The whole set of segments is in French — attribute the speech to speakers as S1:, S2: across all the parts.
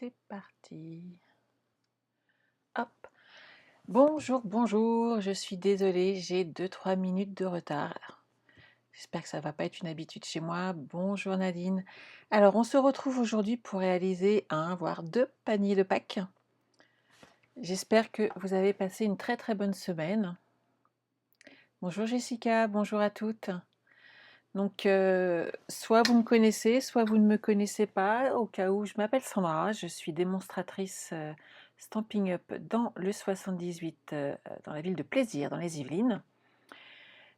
S1: C'est parti. Hop. Bonjour, bonjour. Je suis désolée, j'ai 2-3 minutes de retard. J'espère que ça va pas être une habitude chez moi. Bonjour Nadine. Alors, on se retrouve aujourd'hui pour réaliser un, voire deux paniers de Pâques. J'espère que vous avez passé une très très bonne semaine. Bonjour Jessica, bonjour à toutes. Donc, soit vous me connaissez, soit vous ne me connaissez pas. Au cas où, je m'appelle Sandra, je suis démonstratrice Stampin' Up dans le 78, dans la ville de Plaisir, dans les Yvelines.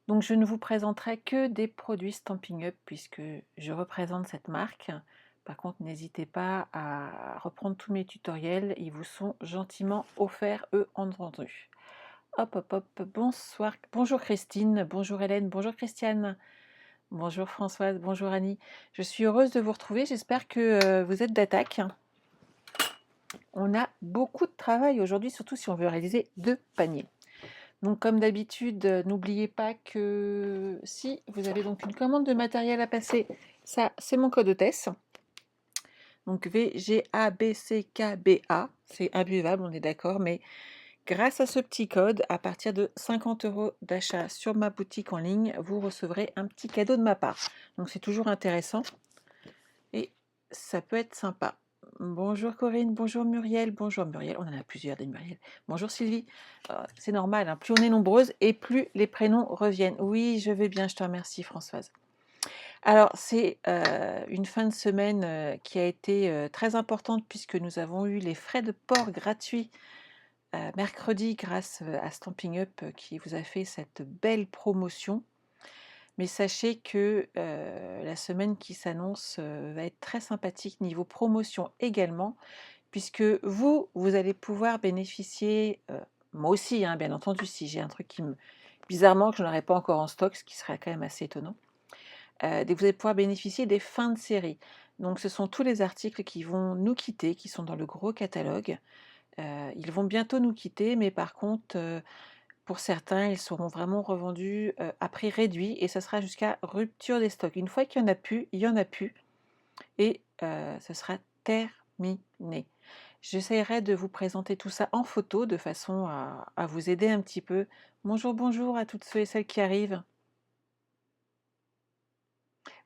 S1: Donc, je ne vous présenterai que des produits Stampin' Up puisque je représente cette marque. Par contre, n'hésitez pas à reprendre tous mes tutoriels, ils vous sont gentiment offerts, eux, entendus. Hop, hop, hop, bonsoir, bonjour Christine, bonjour Hélène, bonjour Christiane. Bonjour Françoise, bonjour Annie. Je suis heureuse de vous retrouver. J'espère que vous êtes d'attaque. On a beaucoup de travail aujourd'hui, surtout si on veut réaliser deux paniers. Donc comme d'habitude, n'oubliez pas que si vous avez donc une commande de matériel à passer, ça c'est mon code hôtesse. Donc VGABCKBA, c'est imbuvable, on est d'accord, mais grâce à ce petit code, à partir de 50 € d'achat sur ma boutique en ligne, vous recevrez un petit cadeau de ma part. Donc c'est toujours intéressant et ça peut être sympa. Bonjour Corinne, bonjour Muriel, on en a plusieurs des Muriel. Bonjour Sylvie. C'est normal, hein, plus on est nombreuses et plus les prénoms reviennent. Oui, je vais bien, je te remercie Françoise. Alors c'est une fin de semaine qui a été très importante puisque nous avons eu les frais de port gratuits mercredi grâce à Stampin' Up qui vous a fait cette belle promotion. Mais sachez que la semaine qui s'annonce va être très sympathique niveau promotion également, puisque vous allez pouvoir bénéficier, moi aussi, hein, bien entendu, si j'ai un truc qui me... Bizarrement, que je n'aurai pas encore en stock, ce qui serait quand même assez étonnant, vous allez pouvoir bénéficier des fins de série. Donc ce sont tous les articles qui vont nous quitter, qui sont dans le gros catalogue. Ils vont bientôt nous quitter, mais par contre... pour certains, ils seront vraiment revendus à prix réduit et ça sera jusqu'à rupture des stocks. Une fois qu'il n'y en a plus, il n'y en a plus et ce sera terminé. J'essaierai de vous présenter tout ça en photo de façon à vous aider un petit peu. Bonjour, bonjour à toutes ceux et celles qui arrivent.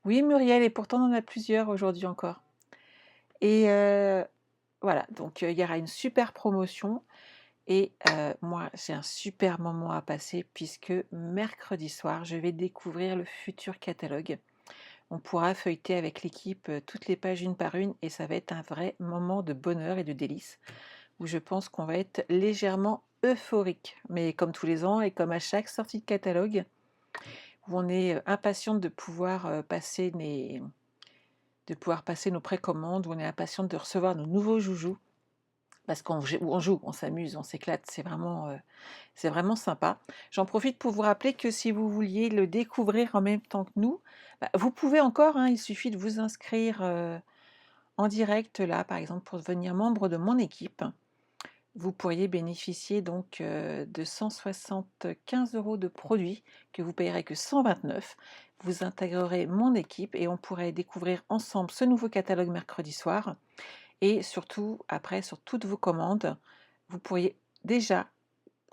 S1: Oui, Muriel, et pourtant on en a plusieurs aujourd'hui encore. Et voilà, donc il y aura une super promotion. Et moi, j'ai un super moment à passer puisque mercredi soir, je vais découvrir le futur catalogue. On pourra feuilleter avec l'équipe toutes les pages une par une et ça va être un vrai moment de bonheur et de délice où je pense qu'on va être légèrement euphorique. Mais comme tous les ans et comme à chaque sortie de catalogue, où on est impatiente de pouvoir passer nos précommandes, où on est impatiente de recevoir nos nouveaux joujoux parce qu'on joue, on s'amuse, on s'éclate, c'est vraiment sympa. J'en profite pour vous rappeler que si vous vouliez le découvrir en même temps que nous, vous pouvez encore, hein, il suffit de vous inscrire en direct là, par exemple, pour devenir membre de mon équipe. Vous pourriez bénéficier donc de 175 € de produits que vous payerez que 129. Vous intégrerez mon équipe et on pourrait découvrir ensemble ce nouveau catalogue mercredi soir. Et surtout, après, sur toutes vos commandes, vous pourriez déjà,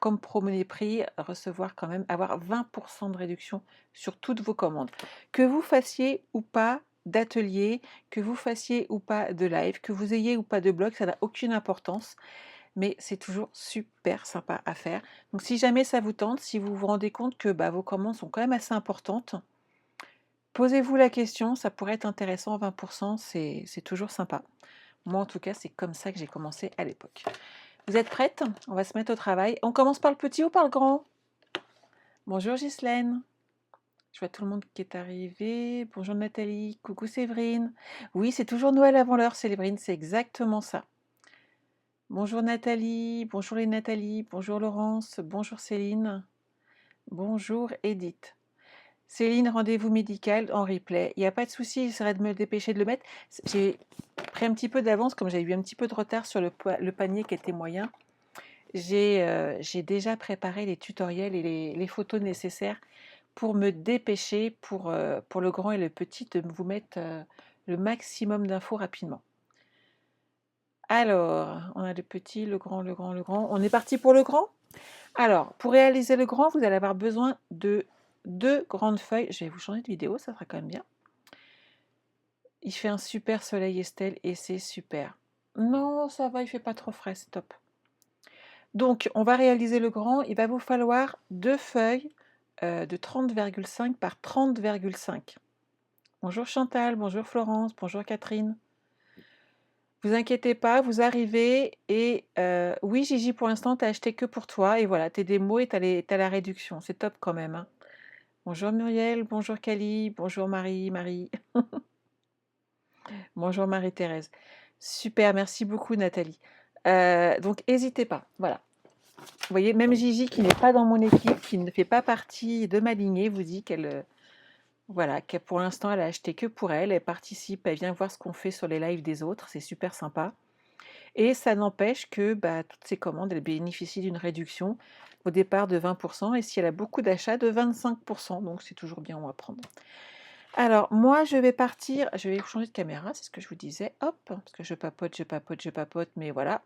S1: comme premier prix, recevoir quand même, avoir 20% de réduction sur toutes vos commandes. Que vous fassiez ou pas d'atelier, que vous fassiez ou pas de live, que vous ayez ou pas de blog, ça n'a aucune importance, mais c'est toujours super sympa à faire. Donc si jamais ça vous tente, si vous vous rendez compte que vos commandes sont quand même assez importantes, posez-vous la question, ça pourrait être intéressant, 20%, c'est toujours sympa. Moi, en tout cas, c'est comme ça que j'ai commencé à l'époque. Vous êtes prêtes? On va se mettre au travail. On commence par le petit ou par le grand? Bonjour Ghislaine. Je vois tout le monde qui est arrivé. Bonjour Nathalie. Coucou Séverine. Oui, c'est toujours Noël avant l'heure, Séverine. C'est exactement ça. Bonjour Nathalie. Bonjour les Nathalie. Bonjour Laurence. Bonjour Céline. Bonjour Edith. Céline, rendez-vous médical en replay. Il n'y a pas de souci, j'essaierai de me dépêcher de le mettre. J'ai pris un petit peu d'avance, comme j'ai eu un petit peu de retard sur le panier qui était moyen. J'ai déjà préparé les tutoriels et les photos nécessaires pour me dépêcher pour le grand et le petit de vous mettre le maximum d'infos rapidement. Alors, on a le petit, le grand, le grand, le grand. On est parti pour le grand? Alors, pour réaliser le grand, vous allez avoir besoin de 2 grandes feuilles. Je vais vous changer de vidéo, ça sera quand même bien. Il fait un super soleil, Estelle, et c'est super. Non, ça va, il fait pas trop frais, c'est top. Donc, on va réaliser le grand. Il va vous falloir 2 feuilles de 30,5 par 30,5. Bonjour Chantal, bonjour Florence, bonjour Catherine. Vous inquiétez pas, vous arrivez et oui Gigi, pour l'instant, tu as acheté que pour toi et voilà, tes démos et tu as la réduction. C'est top quand même, hein. Bonjour Muriel, bonjour Cali, bonjour Marie. Bonjour Marie-Thérèse. Super, merci beaucoup Nathalie. Donc n'hésitez pas, voilà. Vous voyez, même Gigi qui n'est pas dans mon équipe, qui ne fait pas partie de ma lignée, vous dit qu'elle voilà, que pour l'instant elle a acheté que pour elle, elle participe, elle vient voir ce qu'on fait sur les lives des autres, c'est super sympa. Et ça n'empêche que bah, toutes ces commandes, elles bénéficient d'une réduction au départ de 20% et si elle a beaucoup d'achats, de 25%. Donc c'est toujours bien, on va prendre. Alors moi, je vais partir, je vais changer de caméra, c'est ce que je vous disais. Hop, parce que je papote, mais voilà.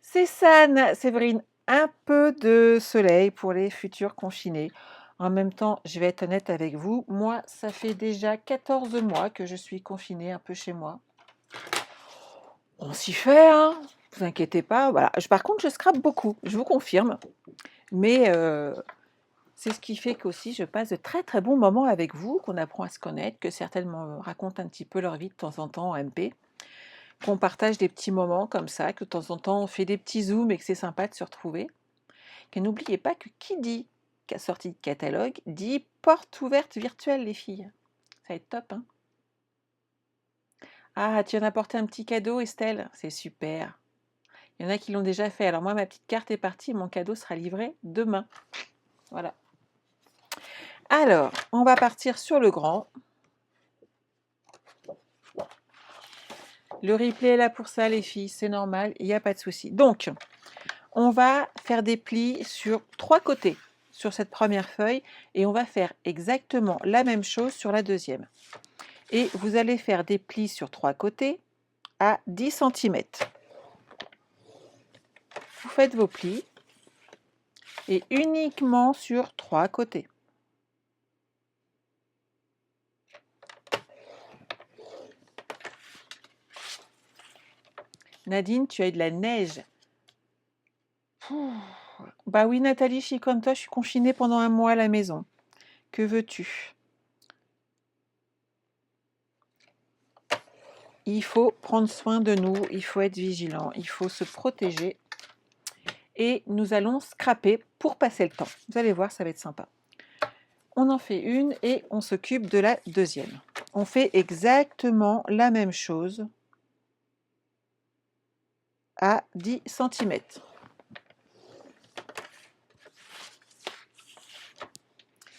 S1: C'est San, Séverine, un peu de soleil pour les futurs confinés. En même temps, je vais être honnête avec vous, moi, ça fait déjà 14 mois que je suis confinée un peu chez moi. On s'y fait, hein, vous inquiétez pas. Voilà. Par contre, je scrape beaucoup, je vous confirme. Mais c'est ce qui fait qu'aussi je passe de très très bons moments avec vous, qu'on apprend à se connaître, que certaines me racontent un petit peu leur vie de temps en temps en MP, qu'on partage des petits moments comme ça, que de temps en temps on fait des petits zooms et que c'est sympa de se retrouver. Et n'oubliez pas que qui dit sortie de catalogue dit porte ouverte virtuelle, les filles. Ça va être top, hein. Ah, tu en as apporté un petit cadeau, Estelle? C'est super. Il y en a qui l'ont déjà fait. Alors moi, ma petite carte est partie. Mon cadeau sera livré demain. Voilà. Alors, on va partir sur le grand. Le replay est là pour ça, les filles. C'est normal. Il n'y a pas de souci. Donc, on va faire des plis sur 3 côtés sur cette première feuille. Et on va faire exactement la même chose sur la deuxième. Et vous allez faire des plis sur 3 côtés à 10 cm. Vous faites vos plis. Et uniquement sur 3 côtés. Nadine, tu as eu de la neige. Bah oui, Nathalie, je suis comme toi, je suis confinée pendant 1 mois à la maison. Que veux-tu? Il faut prendre soin de nous, il faut être vigilant, il faut se protéger. Et nous allons scraper pour passer le temps. Vous allez voir, ça va être sympa. On en fait une et on s'occupe de la deuxième. On fait exactement la même chose à 10 cm.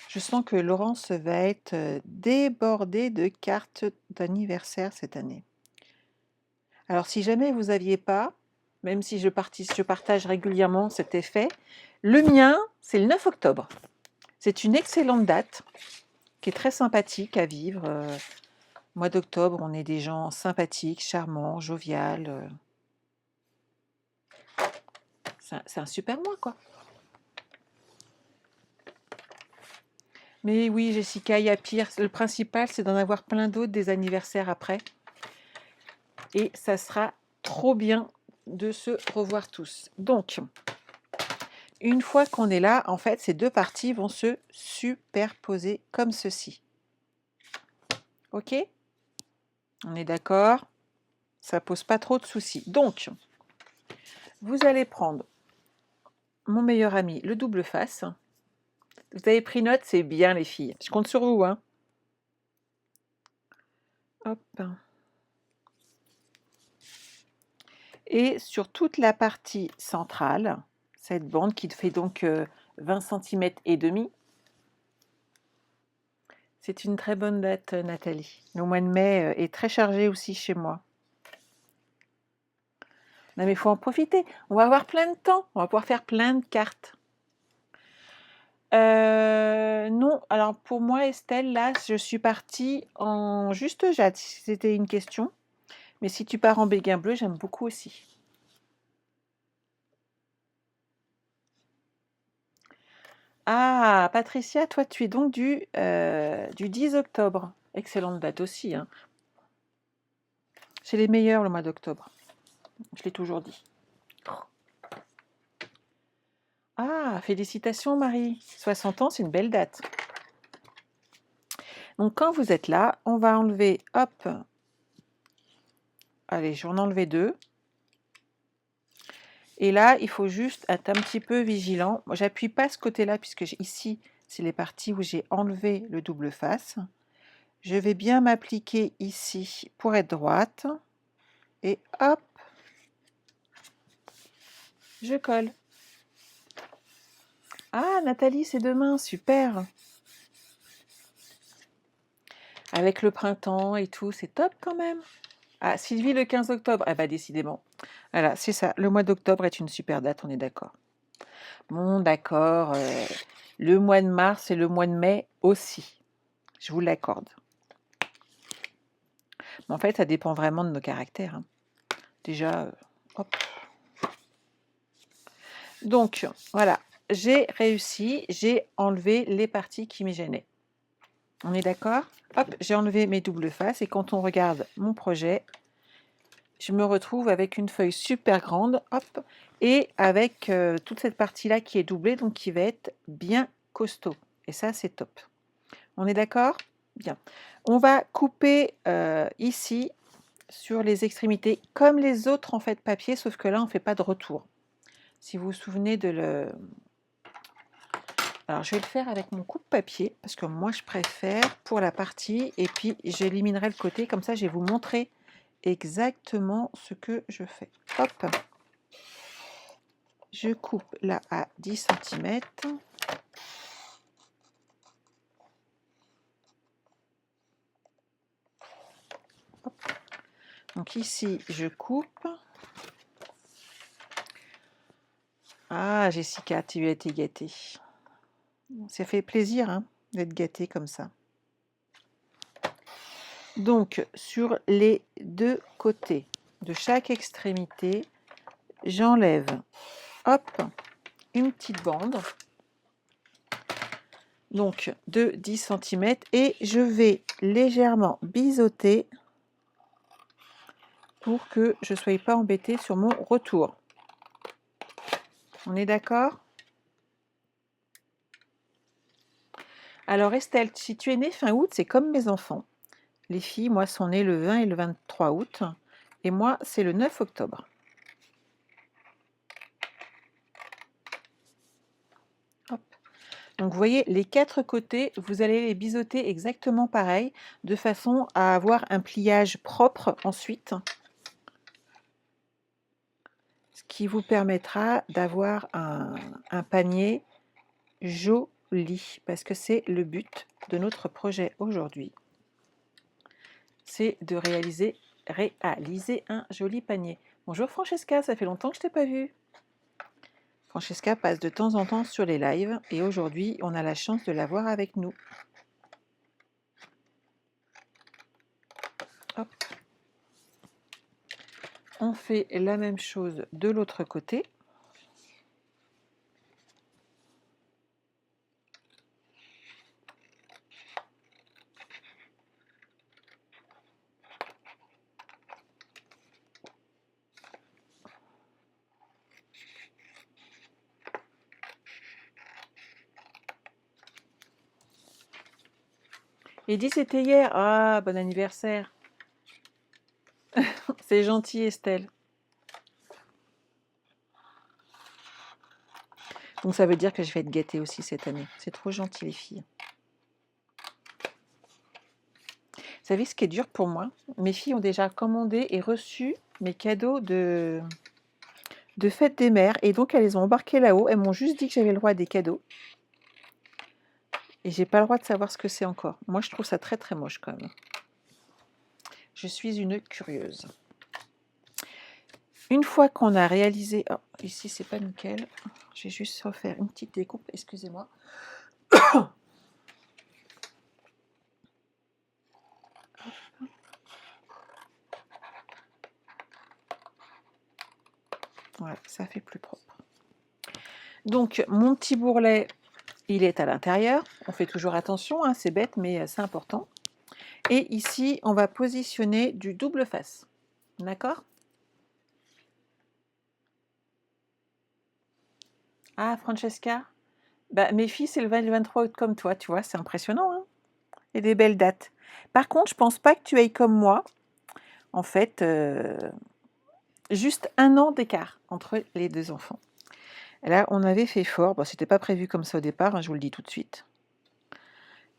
S1: Je sens que Laurence va être débordée de cartes d'anniversaire cette année. Alors si jamais vous n'aviez pas, même si je partage régulièrement cet effet, le mien, c'est le 9 octobre. C'est une excellente date qui est très sympathique à vivre. Mois d'octobre, on est des gens sympathiques, charmants, joviales. C'est un super mois, quoi. Mais oui, Jessica, il y a pire. Le principal, c'est d'en avoir plein d'autres des anniversaires après. Et ça sera trop bien de se revoir tous. Donc, une fois qu'on est là, en fait, ces deux parties vont se superposer comme ceci. Ok? On est d'accord? Ça pose pas trop de soucis. Donc, vous allez prendre mon meilleur ami, le double face. Vous avez pris note, c'est bien les filles. Je compte sur vous, hein. Hop. Et sur toute la partie centrale, cette bande qui fait donc 20 cm et demi. C'est une très bonne date, Nathalie. Le mois de mai est très chargé aussi chez moi. Non mais il faut en profiter. On va avoir plein de temps. On va pouvoir faire plein de cartes. Non, alors pour moi, Estelle, là, je suis partie en juste jade, si c'était une question. Mais si tu pars en béguin bleu, j'aime beaucoup aussi. Ah, Patricia, toi, tu es donc du 10 octobre. Excellente date aussi, hein. C'est les meilleurs le mois d'octobre. Je l'ai toujours dit. Ah, félicitations Marie. 60 ans, c'est une belle date. Donc quand vous êtes là, on va enlever, hop, allez, j'en ai enlevé 2. Et là, il faut juste être un petit peu vigilant. Moi, j'appuie pas ce côté-là, puisque ici, c'est les parties où j'ai enlevé le double face. Je vais bien m'appliquer ici pour être droite. Et hop, je colle. Ah, Nathalie, c'est demain, super. Avec le printemps et tout, c'est top quand même. Ah, Sylvie, le 15 octobre. Ah bah décidément. Voilà, c'est ça. Le mois d'octobre est une super date, on est d'accord. Bon, d'accord. Le mois de mars et le mois de mai aussi. Je vous l'accorde. Mais en fait, ça dépend vraiment de nos caractères, hein. Déjà, hop. Donc, voilà. J'ai réussi. J'ai enlevé les parties qui me gênaient. On est d'accord? Hop, j'ai enlevé mes doubles faces. Et quand on regarde mon projet, je me retrouve avec une feuille super grande, hop, et avec toute cette partie-là qui est doublée, donc qui va être bien costaud. Et ça, c'est top. On est d'accord? Bien. On va couper ici, sur les extrémités, comme les autres en fait papier, sauf que là, on ne fait pas de retour. Si vous vous souvenez de le... Alors, je vais le faire avec mon coupe-papier, parce que moi, je préfère pour la partie, et puis j'éliminerai le côté, comme ça, je vais vous montrer exactement ce que je fais. Hop, je coupe là à 10 cm. Donc ici, je coupe. Ah, Jessica, tu as été gâtée. Ça fait plaisir hein, d'être gâtée comme ça. Donc, sur les deux côtés de chaque extrémité, j'enlève, hop, une petite bande. Donc, de 10 cm et je vais légèrement biseauter pour que je ne sois pas embêtée sur mon retour. On est d'accord? Alors Estelle, si tu es née fin août, c'est comme mes enfants. Les filles, moi, sont nées le 20 et le 23 août. Et moi, c'est le 9 octobre. Hop. Donc vous voyez, les quatre côtés, vous allez les biseauter exactement pareil, de façon à avoir un pliage propre ensuite. Ce qui vous permettra d'avoir un panier joli, parce que c'est le but de notre projet aujourd'hui. C'est de réaliser un joli panier. Bonjour Francesca, ça fait longtemps que je t'ai pas vue. Francesca passe de temps en temps sur les lives et aujourd'hui on a la chance de la voir avec nous. Hop. On fait la même chose de l'autre côté. Edith, c'était hier. Ah, bon anniversaire. C'est gentil, Estelle. Donc ça veut dire que je vais être gâtée aussi cette année. C'est trop gentil, les filles. Vous savez ce qui est dur pour moi? Mes filles ont déjà commandé et reçu mes cadeaux de fête des mères. Et donc, elles les ont embarqués là-haut. Elles m'ont juste dit que j'avais le droit à des cadeaux. Et j'ai pas le droit de savoir ce que c'est encore. Moi, je trouve ça très très moche quand même. Je suis une curieuse. Une fois qu'on a réalisé... Oh, ici, c'est pas nickel. Je vais juste refaire une petite découpe. Excusez-moi. Voilà, ça fait plus propre. Donc, mon petit bourrelet, il est à l'intérieur. On fait toujours attention, hein, c'est bête, mais c'est important. Et ici, on va positionner du double face. D'accord? Ah, Francesca, bah, mes filles, c'est le 20 et le 23 août comme toi, tu vois, c'est impressionnant, hein? Et des belles dates. Par contre, je pense pas que tu ailles comme moi. En fait, juste 1 an d'écart entre les 2 enfants. Là, on avait fait fort. Bon, c'était pas prévu comme ça au départ, hein, je vous le dis tout de suite.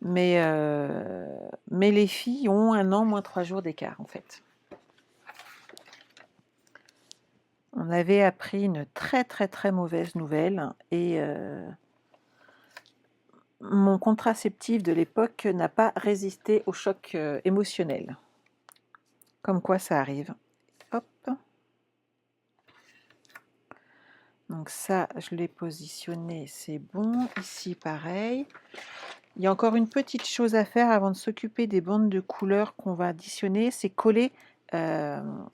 S1: Mais les filles ont 1 an moins 3 jours d'écart, en fait. On avait appris une très, très, très mauvaise nouvelle et mon contraceptif de l'époque n'a pas résisté au choc, émotionnel. Comme quoi ça arrive. Hop. Donc ça, je l'ai positionné, c'est bon. Ici, pareil. Il y a encore une petite chose à faire avant de s'occuper des bandes de couleurs qu'on va additionner, c'est coller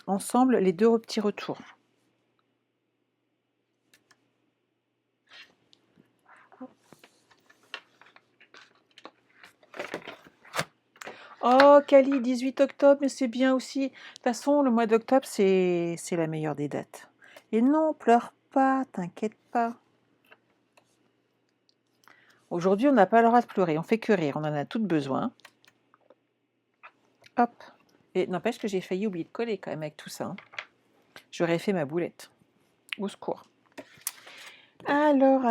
S1: ensemble les 2 petits retours. Oh, Cali, 18 octobre, mais c'est bien aussi. De toute façon, le mois d'octobre, c'est la meilleure des dates. Et non, pleure pas, t'inquiète pas. Aujourd'hui, on n'a pas le droit de pleurer, on fait que rire, on en a toutes besoin. Hop. Et n'empêche que j'ai failli oublier de coller quand même avec tout ça, hein. J'aurais fait ma boulette. Au secours. Alors.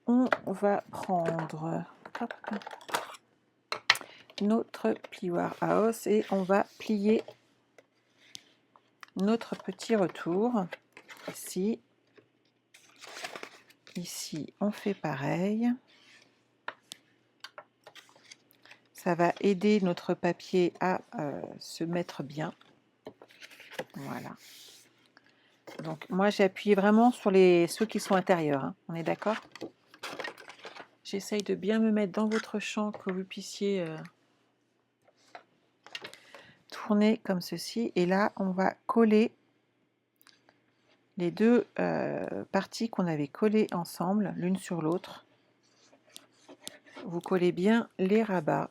S1: On va prendre hop, notre plioir à os et on va plier notre petit retour. Ici. Ici, on fait pareil. Ça va aider notre papier à se mettre bien. Voilà. Donc, moi, j'ai appuyé vraiment sur ceux qui sont intérieurs, hein. On est d'accord? J'essaye de bien me mettre dans votre champ, que vous puissiez tourner comme ceci. Et là, on va coller les 2 parties qu'on avait collées ensemble, l'une sur l'autre. Vous collez bien les rabats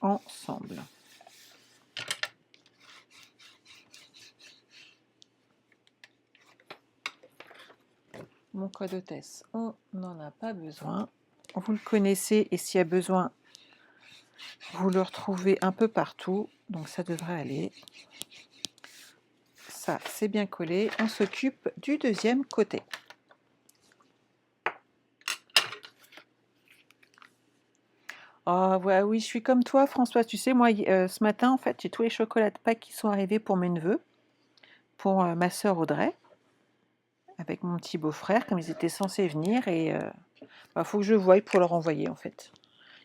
S1: ensemble. Mon code hôtesse, on n'en a pas besoin. Vous le connaissez et s'il y a besoin, vous le retrouvez un peu partout. Donc ça devrait aller. Ça, c'est bien collé. On s'occupe du deuxième côté. Oh, ouais, oui, je suis comme toi, François. Tu sais, moi, ce matin, en fait, j'ai tous les chocolats de Pâques qui sont arrivés pour mes neveux, pour ma sœur Audrey, avec mon petit beau-frère, comme ils étaient censés venir. Et faut que je voie pour leur envoyer, en fait.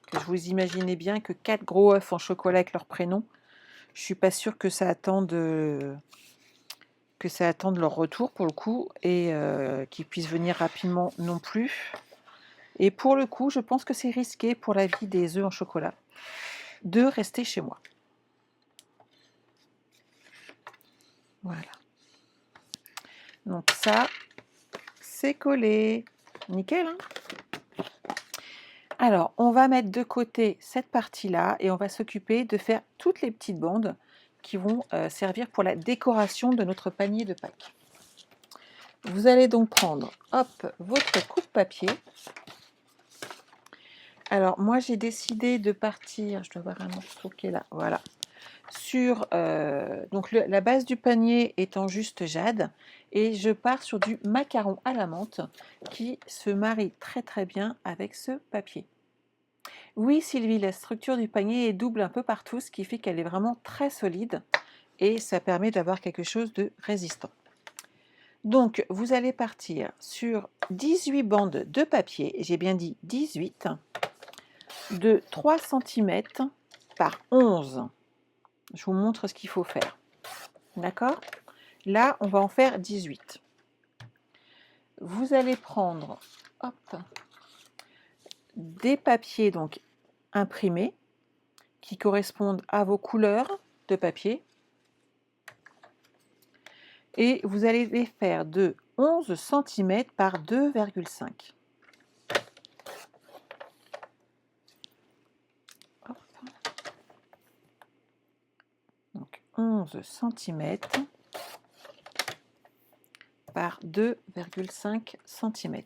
S1: Que je vous imaginez bien que 4 gros œufs en chocolat avec leur prénom, je suis pas sûre que ça attende leur retour pour le coup, et qu'ils puissent venir rapidement non plus. Et pour le coup, je pense que c'est risqué pour la vie des œufs en chocolat de rester chez moi. Voilà. Donc ça, c'est collé. Nickel, hein? Alors, on va mettre de côté cette partie-là et on va s'occuper de faire toutes les petites bandes qui vont servir pour la décoration de notre panier de Pâques. Vous allez donc prendre, hop, votre coupe-papier. Alors, moi, j'ai décidé de partir, je dois avoir un morceau qui est là, voilà, sur donc la base du panier est en juste jade et je pars sur du macaron à la menthe qui se marie très très bien avec ce papier. Oui, Sylvie, la structure du panier est double un peu partout, ce qui fait qu'elle est vraiment très solide et ça permet d'avoir quelque chose de résistant. Donc, vous allez partir sur 18 bandes de papier, j'ai bien dit 18, de 3 cm par 11. Je vous montre ce qu'il faut faire. D'accord? Là, on va en faire 18. Vous allez prendre hop, des papiers donc imprimés qui correspondent à vos couleurs de papier. Et vous allez les faire de 11 cm par 2,5. Donc 11 cm par 2,5 cm.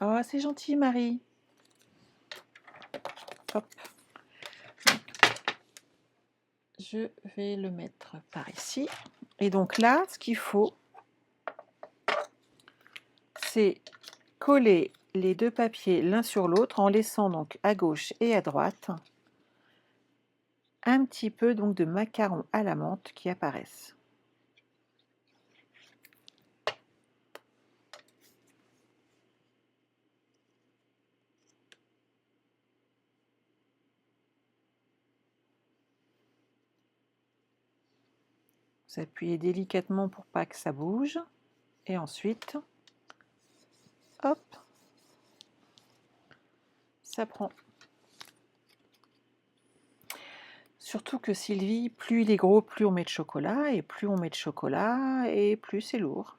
S1: Oh, c'est gentil, Marie. Hop. Je vais le mettre par ici. Et donc là, ce qu'il faut, c'est coller les deux papiers l'un sur l'autre en laissant donc à gauche et à droite un petit peu donc de macarons à la menthe qui apparaissent. Vous appuyez délicatement pour pas que ça bouge. Et ensuite, hop, ça prend. Surtout que Sylvie, plus il est gros, plus on met de chocolat, et plus on met de chocolat, et plus c'est lourd.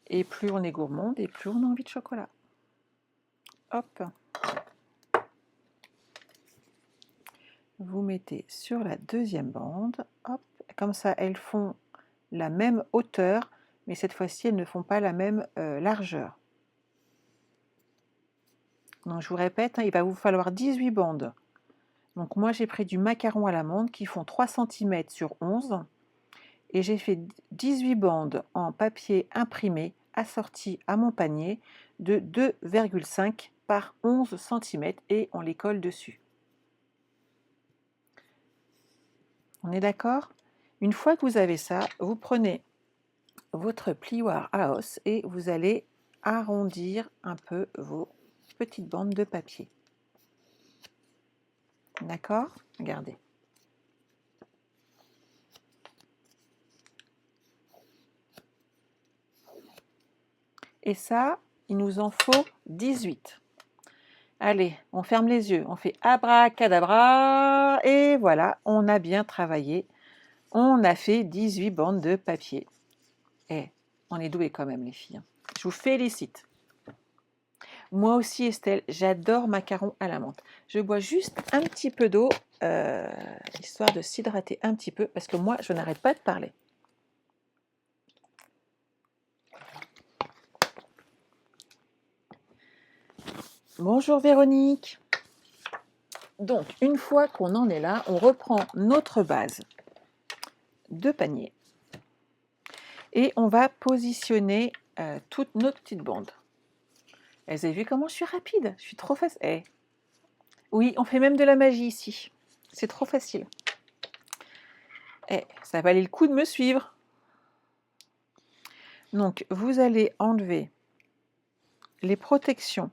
S1: Et plus on est gourmande, et plus on a envie de chocolat. Hop. Vous mettez sur la deuxième bande, hop, comme ça elles font la même hauteur, mais cette fois-ci elles ne font pas la même largeur. Donc je vous répète, hein, il va vous falloir 18 bandes. Donc moi j'ai pris du macaron à la menthe qui font 3 cm sur 11 et j'ai fait 18 bandes en papier imprimé assorti à mon panier de 2,5 par 11 cm et on les colle dessus. On est d'accord? Une fois que vous avez ça, vous prenez votre plioir à os et vous allez arrondir un peu vos petites bandes de papier. D'accord? Regardez. Et ça, il nous en faut 18. Allez, on ferme les yeux, on fait abracadabra, et voilà, on a bien travaillé. On a fait 18 bandes de papier. Eh, on est doués quand même, les filles. Je vous félicite. Moi aussi, Estelle, j'adore macarons à la menthe. Je bois juste un petit peu d'eau, histoire de s'hydrater un petit peu, parce que moi, je n'arrête pas de parler. Bonjour Véronique. Donc, une fois qu'on en est là, on reprend notre base de panier et on va positionner toutes nos petites bandes. Vous avez vu comment je suis rapide? Je suis trop facile. Eh. Oui, on fait même de la magie ici. C'est trop facile. Eh, ça valait le coup de me suivre. Donc, vous allez enlever les protections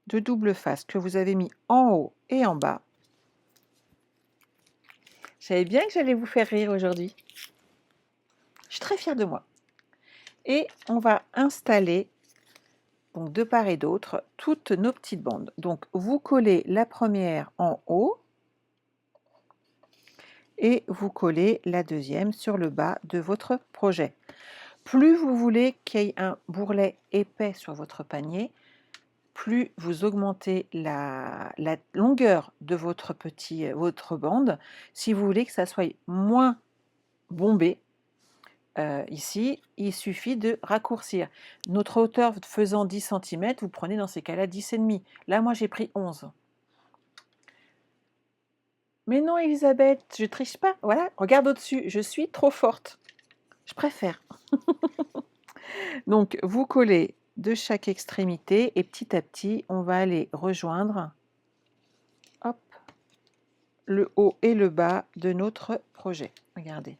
S1: de double face que vous avez mis en haut et en bas. Je savais bien que j'allais vous faire rire aujourd'hui. Je suis très fière de moi. Et on va installer, donc de part et d'autre, toutes nos petites bandes. Donc vous collez la première en haut et vous collez la deuxième sur le bas de votre projet. Plus vous voulez qu'il y ait un bourrelet épais sur votre panier, plus vous augmentez la longueur de votre bande. Si vous voulez que ça soit moins bombé, ici, il suffit de raccourcir. Notre hauteur faisant 10 cm, vous prenez dans ces cas-là 10,5. Là, moi, j'ai pris 11. Mais non, Elisabeth, je triche pas. Voilà, regarde au-dessus, je suis trop forte. Je préfère. Donc, vous collez de chaque extrémité et petit à petit, on va aller rejoindre, hop, le haut et le bas de notre projet. Regardez.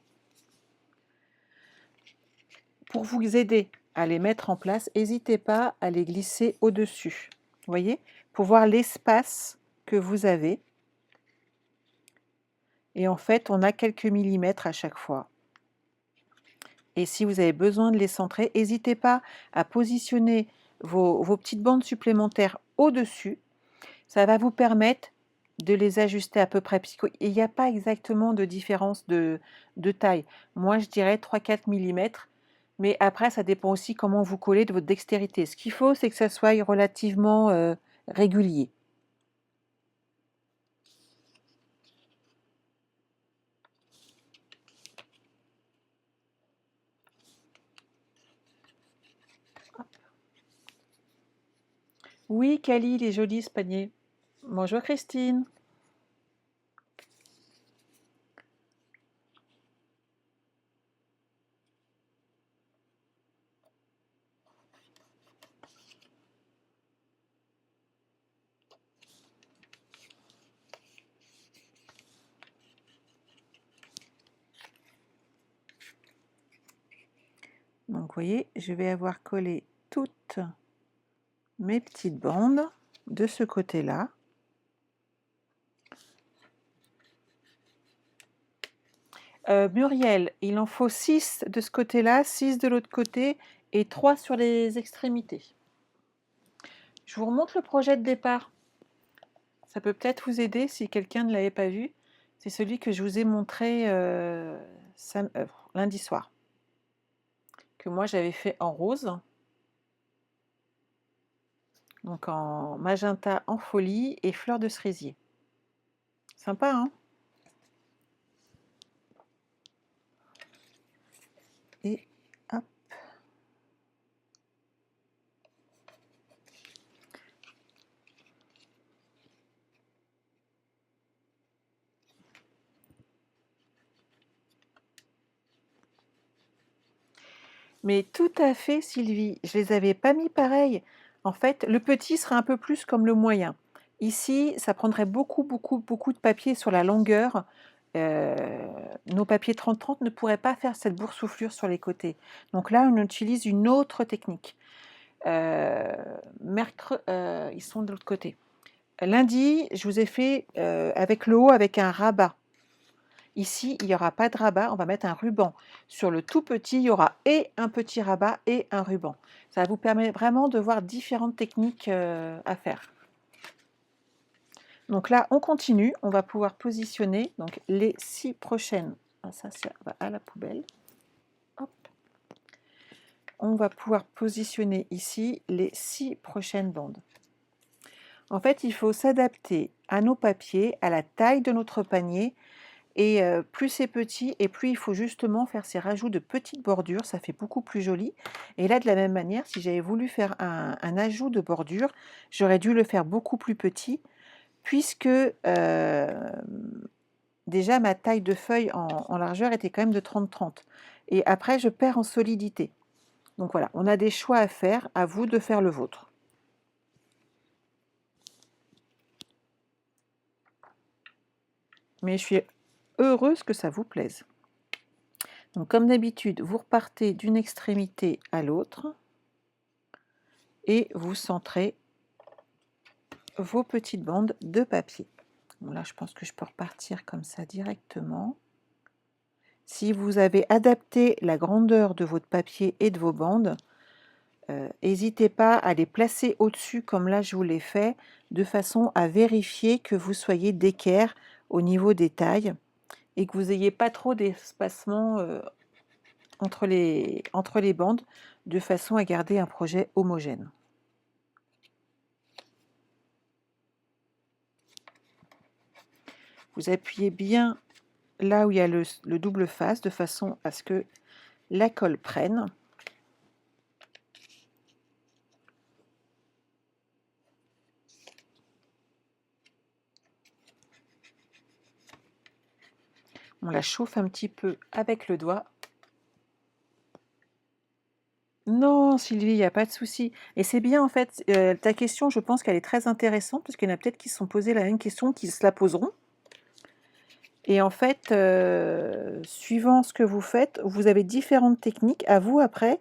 S1: Pour vous aider à les mettre en place, n'hésitez pas à les glisser au-dessus. Vous voyez, pour voir l'espace que vous avez. Et en fait, on a quelques millimètres à chaque fois. Et si vous avez besoin de les centrer, n'hésitez pas à positionner vos petites bandes supplémentaires au-dessus. Ça va vous permettre de les ajuster à peu près, puisqu'il n'y a pas exactement de différence de taille. Moi, je dirais 3-4 millimètres, mais après, ça dépend aussi comment vous collez, de votre dextérité. Ce qu'il faut, c'est que ça soit relativement régulier. Oui, Cali, il est joli ce panier. Bonjour Christine. Donc, vous voyez, je vais avoir collé toutes mes petites bandes de ce côté-là. Muriel, il en faut 6 de ce côté-là, 6 de l'autre côté et 3 sur les extrémités. Je vous remontre le projet de départ. Ça peut peut-être vous aider si quelqu'un ne l'avait pas vu. C'est celui que je vous ai montré lundi soir, que moi j'avais fait en rose, donc en magenta en folie et fleur de cerisier. Sympa, hein? Et hop. Mais tout à fait, Sylvie. Je les avais pas mis pareil. En fait, le petit serait un peu plus comme le moyen. Ici, ça prendrait beaucoup, beaucoup, beaucoup de papier sur la longueur. Nos papiers 30-30 ne pourraient pas faire cette boursouflure sur les côtés. Donc là, on utilise une autre technique. Ils sont de l'autre côté. Lundi, je vous ai fait avec le haut, avec un rabat. Ici, il n'y aura pas de rabat, on va mettre un ruban. Sur le tout petit, il y aura et un petit rabat et un ruban. Ça vous permet vraiment de voir différentes techniques à faire. Donc là, on continue, on va pouvoir positionner donc, les 6 prochaines. Ah, ça va à la poubelle. Hop. On va pouvoir positionner ici les 6 prochaines bandes. En fait, il faut s'adapter à nos papiers, à la taille de notre panier. Et plus c'est petit et plus il faut justement faire ces rajouts de petites bordures, ça fait beaucoup plus joli. Et là, de la même manière, si j'avais voulu faire un ajout de bordure, j'aurais dû le faire beaucoup plus petit, puisque déjà ma taille de feuille en largeur était quand même de 30-30. Et après, je perds en solidité. Donc voilà, on a des choix à faire, à vous de faire le vôtre. Mais je suis heureuse que ça vous plaise. Donc comme d'habitude, vous repartez d'une extrémité à l'autre et vous centrez vos petites bandes de papier. Bon, là, je pense que je peux repartir comme ça directement. Si vous avez adapté la grandeur de votre papier et de vos bandes, n'hésitez pas à les placer au-dessus comme là je vous l'ai fait, de façon à vérifier que vous soyez d'équerre au niveau des tailles et que vous n'ayez pas trop d'espacement entre les bandes, de façon à garder un projet homogène. Vous appuyez bien là où il y a le double face, de façon à ce que la colle prenne. On la chauffe un petit peu avec le doigt. Non, Sylvie, il n'y a pas de souci. Et c'est bien, en fait, ta question, je pense qu'elle est très intéressante, parce qu'il y en a peut-être qui se sont posé la même question, qui se la poseront. Et en fait, suivant ce que vous faites, vous avez différentes techniques. À vous, après,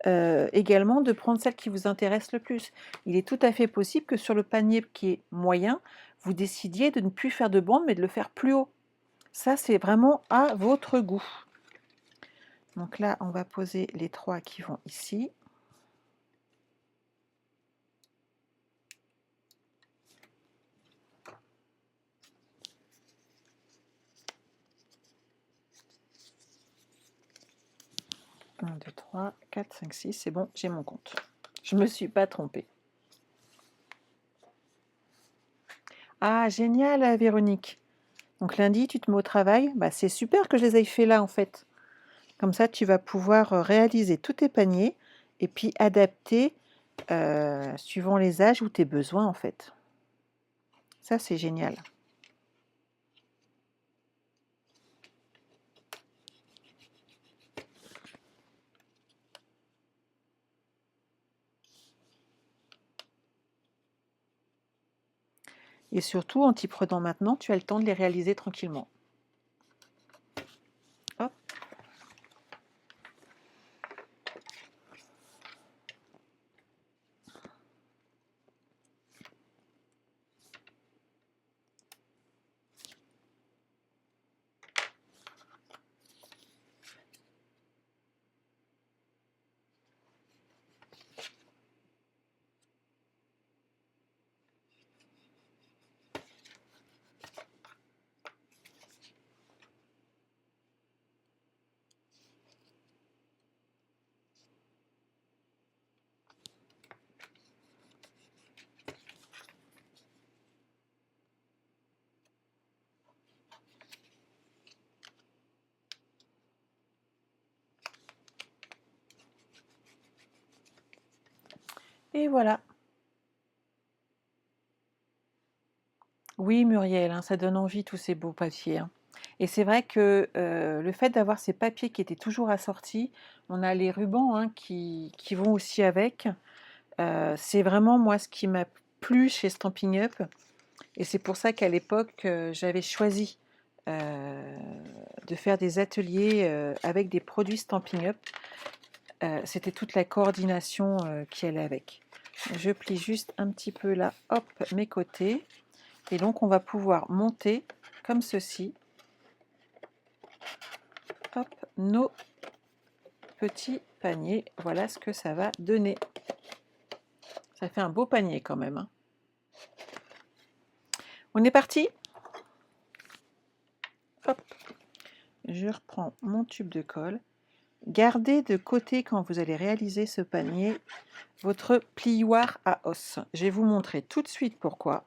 S1: également, de prendre celle qui vous intéresse le plus. Il est tout à fait possible que sur le panier qui est moyen, vous décidiez de ne plus faire de bande, mais de le faire plus haut. Ça, c'est vraiment à votre goût. Donc là, on va poser les 3 qui vont ici. 1, 2, 3, 4, 5, 6, c'est bon, j'ai mon compte. Je me suis pas trompée. Ah, génial, Véronique. Donc lundi, tu te mets au travail. Bah, c'est super que je les aie fait là, en fait. Comme ça, tu vas pouvoir réaliser tous tes paniers et puis adapter suivant les âges ou tes besoins, en fait. Ça, c'est génial. Et surtout, en t'y prenant maintenant, tu as le temps de les réaliser tranquillement. Hop. Et voilà. Oui, Muriel, hein, ça donne envie tous ces beaux papiers, hein. Et c'est vrai que le fait d'avoir ces papiers qui étaient toujours assortis, on a les rubans hein, qui vont aussi avec. C'est vraiment moi ce qui m'a plu chez Stampin' Up. Et c'est pour ça qu'à l'époque, j'avais choisi de faire des ateliers avec des produits Stampin' Up. C'était toute la coordination qui allait avec. Je plie juste un petit peu là, hop, mes côtés. Et donc, on va pouvoir monter comme ceci, hop, nos petits paniers. Voilà ce que ça va donner. Ça fait un beau panier quand même, hein. On est parti? Hop, je reprends mon tube de colle. Gardez de côté quand vous allez réaliser ce panier votre plioir à os. Je vais vous montrer tout de suite pourquoi.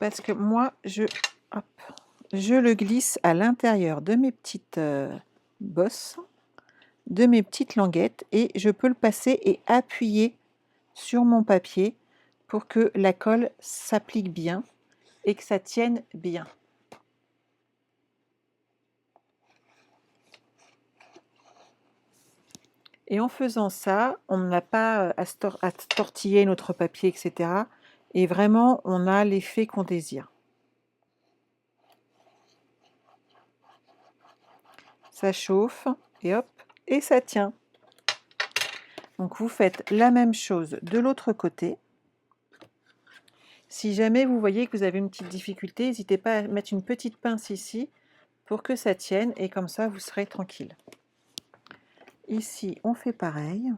S1: Parce que moi, hop, je le glisse à l'intérieur de mes petites bosses, de mes petites languettes, et je peux le passer et appuyer sur mon papier pour que la colle s'applique bien et que ça tienne bien. Et en faisant ça, on n'a pas à tortiller notre papier, etc. Et vraiment, on a l'effet qu'on désire. Ça chauffe, et hop, et ça tient. Donc vous faites la même chose de l'autre côté. Si jamais vous voyez que vous avez une petite difficulté, n'hésitez pas à mettre une petite pince ici pour que ça tienne, et comme ça, vous serez tranquille. Ici, on fait pareil.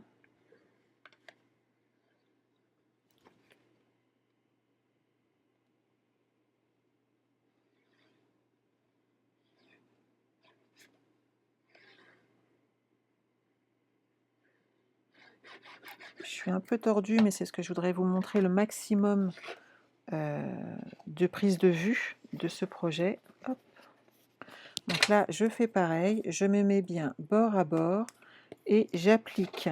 S1: Je suis un peu tordue, mais c'est ce que je voudrais vous montrer, le maximum de prise de vue de ce projet. Hop. Donc là, je fais pareil, je me mets bien bord à bord et j'applique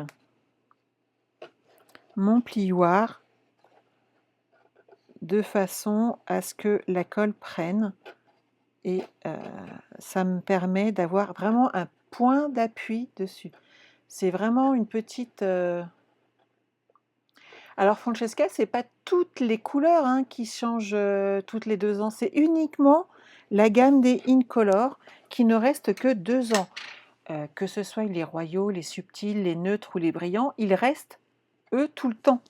S1: mon plioir de façon à ce que la colle prenne, et ça me permet d'avoir vraiment un point d'appui dessus. C'est vraiment une petite... Alors Francesca, c'est pas toutes les couleurs hein, qui changent toutes les 2 ans, c'est uniquement la gamme des Incolor qui ne reste que 2 ans. Que ce soit les royaux, les subtils, les neutres ou les brillants, ils restent, eux, tout le temps.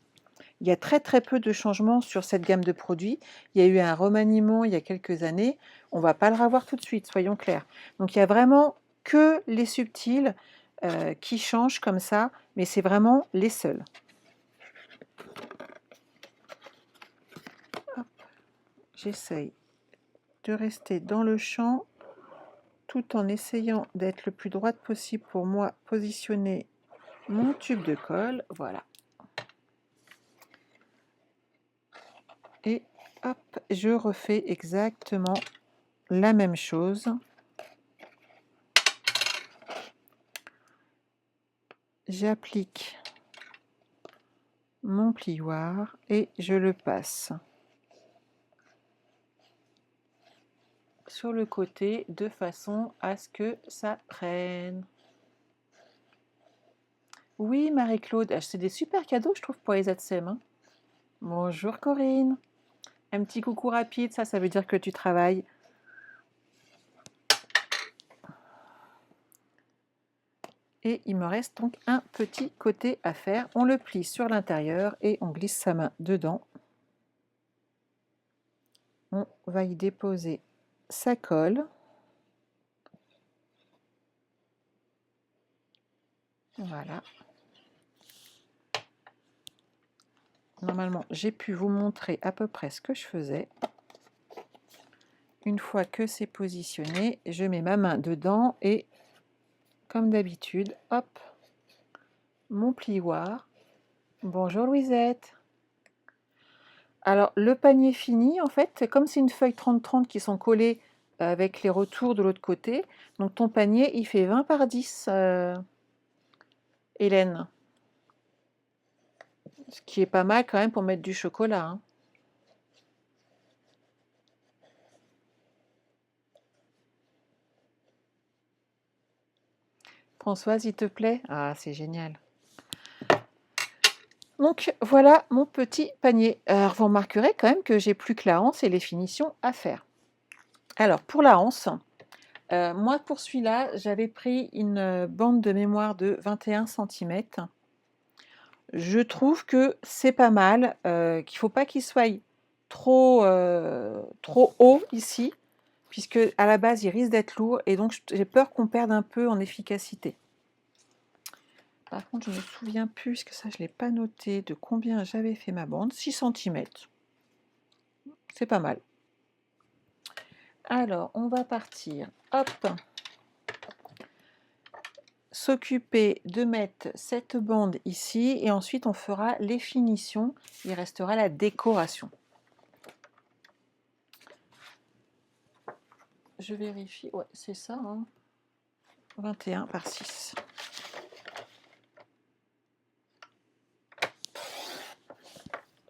S1: Il y a très très peu de changements sur cette gamme de produits. Il y a eu un remaniement il y a quelques années. On ne va pas le revoir tout de suite, soyons clairs. Donc il y a vraiment que les subtils qui changent comme ça, mais c'est vraiment les seuls. j'essaye de rester dans le champ tout en essayant d'être le plus droite possible pour moi positionner mon tube de colle. Voilà. Et hop, je refais exactement la même chose. J'applique mon plioir et je le passe sur le côté de façon à ce que ça prenne. Oui, Marie-Claude, c'est des super cadeaux, je trouve, pour les ATSEM, hein. Bonjour Corinne. Un petit coucou rapide, ça veut dire que tu travailles. Et il me reste donc un petit côté à faire. On le plie sur l'intérieur et on glisse sa main dedans. On va y déposer sa colle. Voilà. Normalement, j'ai pu vous montrer à peu près ce que je faisais. Une fois que c'est positionné, je mets ma main dedans et, comme d'habitude, hop, mon plioir. Bonjour Louisette. Alors, le panier fini, en fait, comme c'est une feuille 30-30 qui sont collées avec les retours de l'autre côté, donc ton panier, il fait 20 par 10, Hélène. Ce qui est pas mal quand même pour mettre du chocolat, hein. Françoise, il te plaît? Ah, c'est génial. Donc voilà mon petit panier. Alors vous remarquerez quand même que j'ai plus que la anse et les finitions à faire. Alors pour la anse, moi pour celui-là, j'avais pris une bande de mémoire de 21 cm. Je trouve que c'est pas mal, qu'il ne faut pas qu'il soit trop, trop haut ici, puisque à la base il risque d'être lourd et donc j'ai peur qu'on perde un peu en efficacité. Par contre, je ne me souviens plus, parce que ça je ne l'ai pas noté, de combien j'avais fait ma bande. 6 cm. C'est pas mal. Alors, on va partir. Hop. S'occuper de mettre cette bande ici et ensuite on fera les finitions. Il restera la décoration. Je vérifie. Ouais, c'est ça, hein. 21 par 6.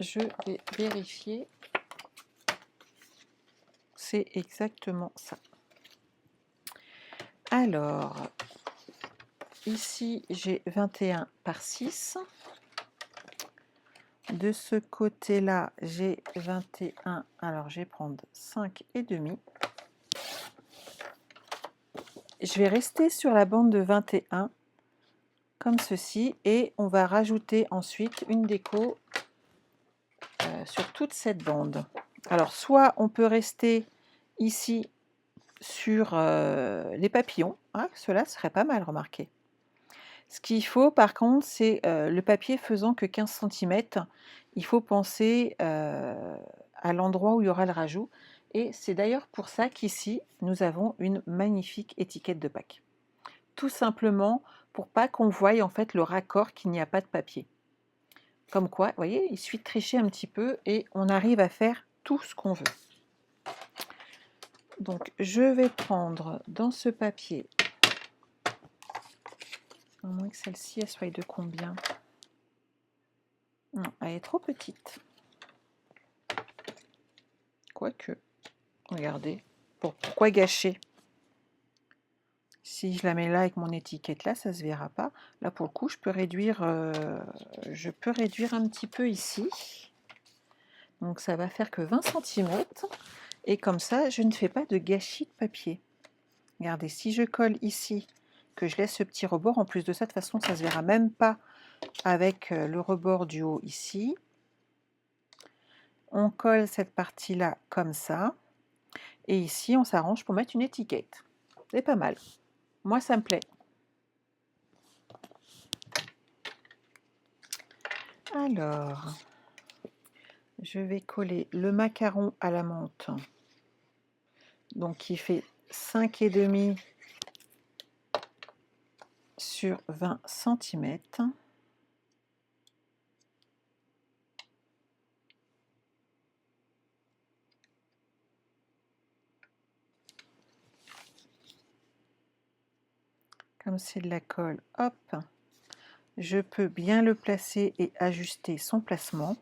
S1: Je vais vérifier. C'est exactement ça. Alors, ici, j'ai 21 par 6. De ce côté-là, j'ai 21. Alors, je vais prendre 5,5. Je vais rester sur la bande de 21, comme ceci, et on va rajouter ensuite une déco sur toute cette bande. Alors, soit on peut rester ici sur les papillons, hein, cela serait pas mal, remarquez. Ce qu'il faut, par contre, c'est le papier faisant que 15 cm. Il faut penser à l'endroit où il y aura le rajout. Et c'est d'ailleurs pour ça qu'ici, nous avons une magnifique étiquette de Pâques. Tout simplement pour pas qu'on voie en fait le raccord qu'il n'y a pas de papier. Comme quoi, vous voyez, il suffit de tricher un petit peu et on arrive à faire tout ce qu'on veut. Donc, je vais prendre dans ce papier, à moins que celle-ci, elle soit de combien? Non, elle est trop petite. Quoique, regardez, pourquoi gâcher? Si je la mets là avec mon étiquette là, ça se verra pas. Là, pour le coup, je peux réduire un petit peu ici. Donc, ça va faire que 20 cm. Et comme ça, je ne fais pas de gâchis de papier. Regardez, si je colle ici, que je laisse ce petit rebord, en plus de ça, de toute façon, ça ne se verra même pas avec le rebord du haut ici. On colle cette partie-là comme ça. Et ici, on s'arrange pour mettre une étiquette. C'est pas mal. Moi, ça me plaît. Alors, je vais coller le macaron à la menthe, donc qui fait 5,5 sur 20 centimètres. Comme c'est de la colle, hop, je peux bien le placer et ajuster son placement.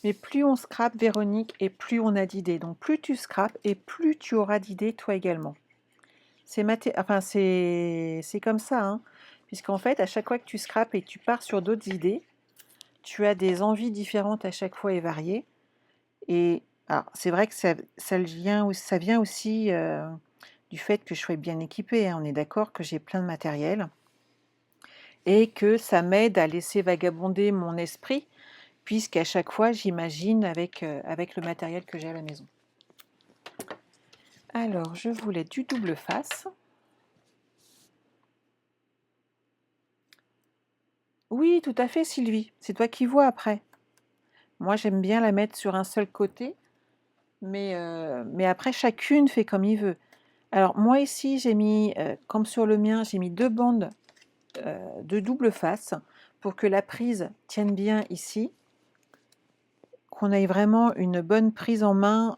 S1: Mais plus on scrape, Véronique, et plus on a d'idées. Donc plus tu scrapes et plus tu auras d'idées toi également. C'est comme ça, hein, puisqu'en fait, à chaque fois que tu scrapes et que tu pars sur d'autres idées, tu as des envies différentes à chaque fois et variées. Et alors, c'est vrai que ça vient aussi du fait que je sois bien équipée, hein. On est d'accord que j'ai plein de matériel et que ça m'aide à laisser vagabonder mon esprit, puisqu'à chaque fois, j'imagine avec le matériel que j'ai à la maison. Alors, je voulais du double face. Oui, tout à fait, Sylvie. C'est toi qui vois après. Moi, j'aime bien la mettre sur un seul côté, mais après, chacune fait comme il veut. Alors, moi ici, j'ai mis, comme sur le mien, j'ai mis 2 bandes de double face pour que la prise tienne bien ici, qu'on ait vraiment une bonne prise en main.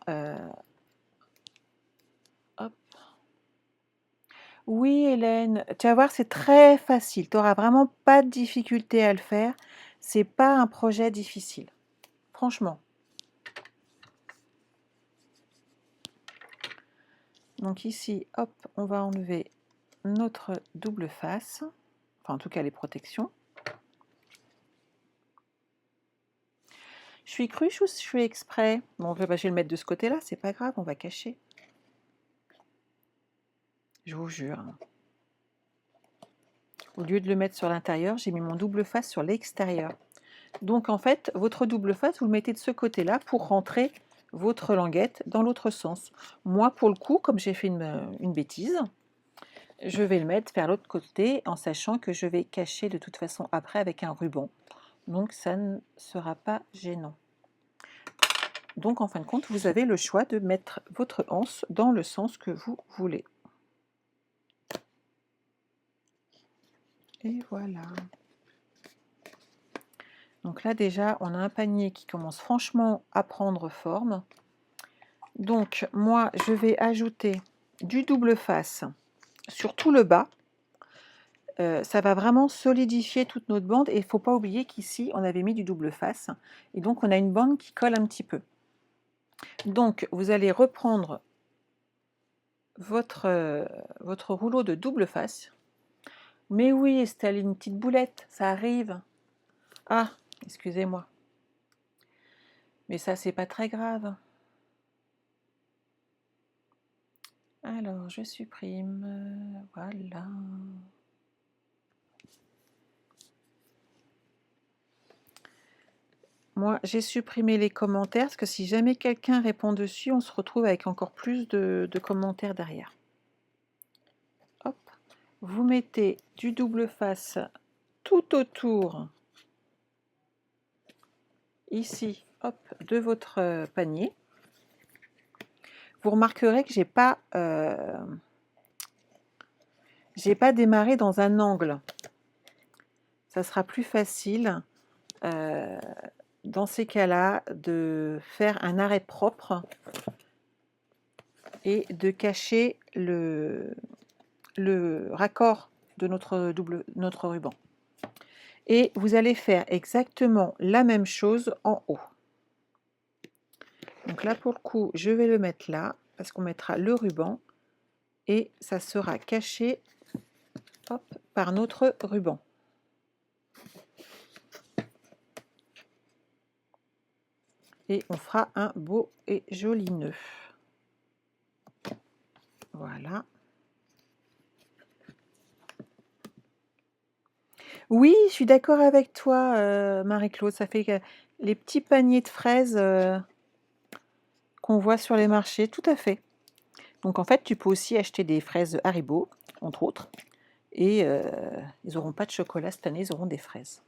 S1: Hop. Oui, Hélène, tu vas voir, c'est très facile. Tu n'auras vraiment pas de difficulté à le faire. C'est pas un projet difficile, franchement. Donc ici, hop, on va enlever notre double face, enfin en tout cas les protections. Je suis cruche ou je suis exprès? Bon, je vais le mettre de ce côté-là, c'est pas grave, on va cacher. Je vous jure. Au lieu de le mettre sur l'intérieur, j'ai mis mon double face sur l'extérieur. Donc en fait, votre double face, vous le mettez de ce côté-là pour rentrer votre languette dans l'autre sens. Moi, pour le coup, comme j'ai fait une bêtise, je vais le mettre vers l'autre côté en sachant que je vais cacher de toute façon après avec un ruban. Donc ça ne sera pas gênant. Donc en fin de compte, vous avez le choix de mettre votre anse dans le sens que vous voulez. Et voilà. Donc là déjà, on a un panier qui commence franchement à prendre forme. Donc moi, je vais ajouter du double face sur tout le bas. Ça va vraiment solidifier toute notre bande et il ne faut pas oublier qu'ici, on avait mis du double face. Et donc, on a une bande qui colle un petit peu. Donc, vous allez reprendre votre rouleau de double face. Mais oui, Estelle, une petite boulette, ça arrive. Ah, excusez-moi. Mais ça, c'est pas très grave. Alors, je supprime. Voilà. Moi, j'ai supprimé les commentaires parce que si jamais quelqu'un répond dessus, on se retrouve avec encore plus de commentaires derrière. Hop. Vous mettez du double face tout autour, ici, hop, de votre panier. Vous remarquerez que j'ai pas démarré dans un angle. Ça sera plus facile dans ces cas-là de faire un arrêt propre et de cacher le raccord de notre ruban. Et vous allez faire exactement la même chose en haut. Donc là, pour le coup, je vais le mettre là, parce qu'on mettra le ruban, et ça sera caché, hop, par notre ruban. Et on fera un beau et joli nœud. Voilà. Oui, je suis d'accord avec toi, Marie-Claude. Ça fait les petits paniers de fraises qu'on voit sur les marchés, tout à fait. Donc en fait, tu peux aussi acheter des fraises Haribo, entre autres, et ils n'auront pas de chocolat cette année, ils auront des fraises.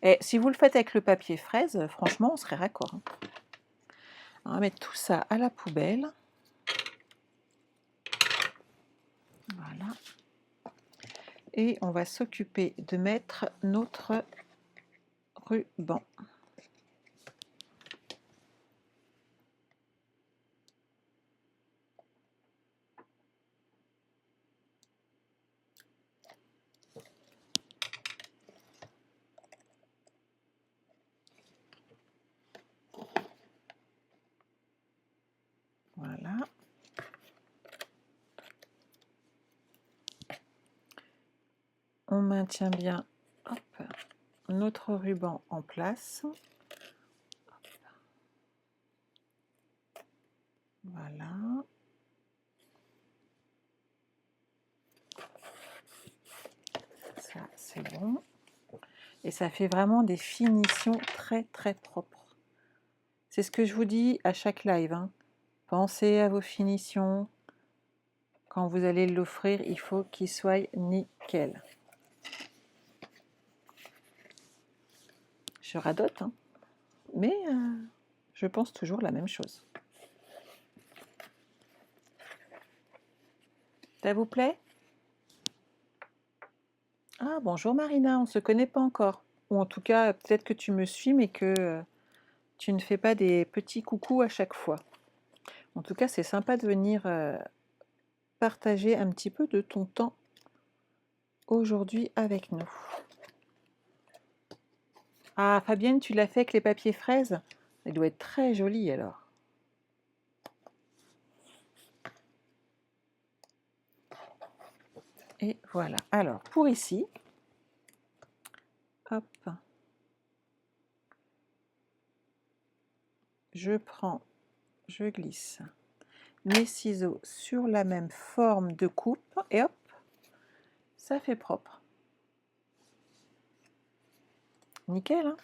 S1: Et si vous le faites avec le papier fraise, franchement, on serait raccord, hein. On va mettre tout ça à la poubelle. Voilà. Et on va s'occuper de mettre notre ruban. Voilà. On maintient bien, hop, notre ruban en place. Voilà. Ça, c'est bon. Et ça fait vraiment des finitions très très propres. C'est ce que je vous dis à chaque live, hein. Pensez à vos finitions. Quand vous allez l'offrir, il faut qu'il soit nickel. Je radote, hein, mais je pense toujours la même chose. Ça vous plaît? Ah, bonjour Marina, on ne se connaît pas encore. Ou en tout cas, peut-être que tu me suis, mais que tu ne fais pas des petits coucous à chaque fois. En tout cas, c'est sympa de venir partager un petit peu de ton temps aujourd'hui avec nous. Ah, Fabienne, tu l'as fait avec les papiers fraises? Elle doit être très jolie alors. Et voilà. Alors, pour ici, hop, je glisse mes ciseaux sur la même forme de coupe et hop, ça fait propre. Nickel, hein?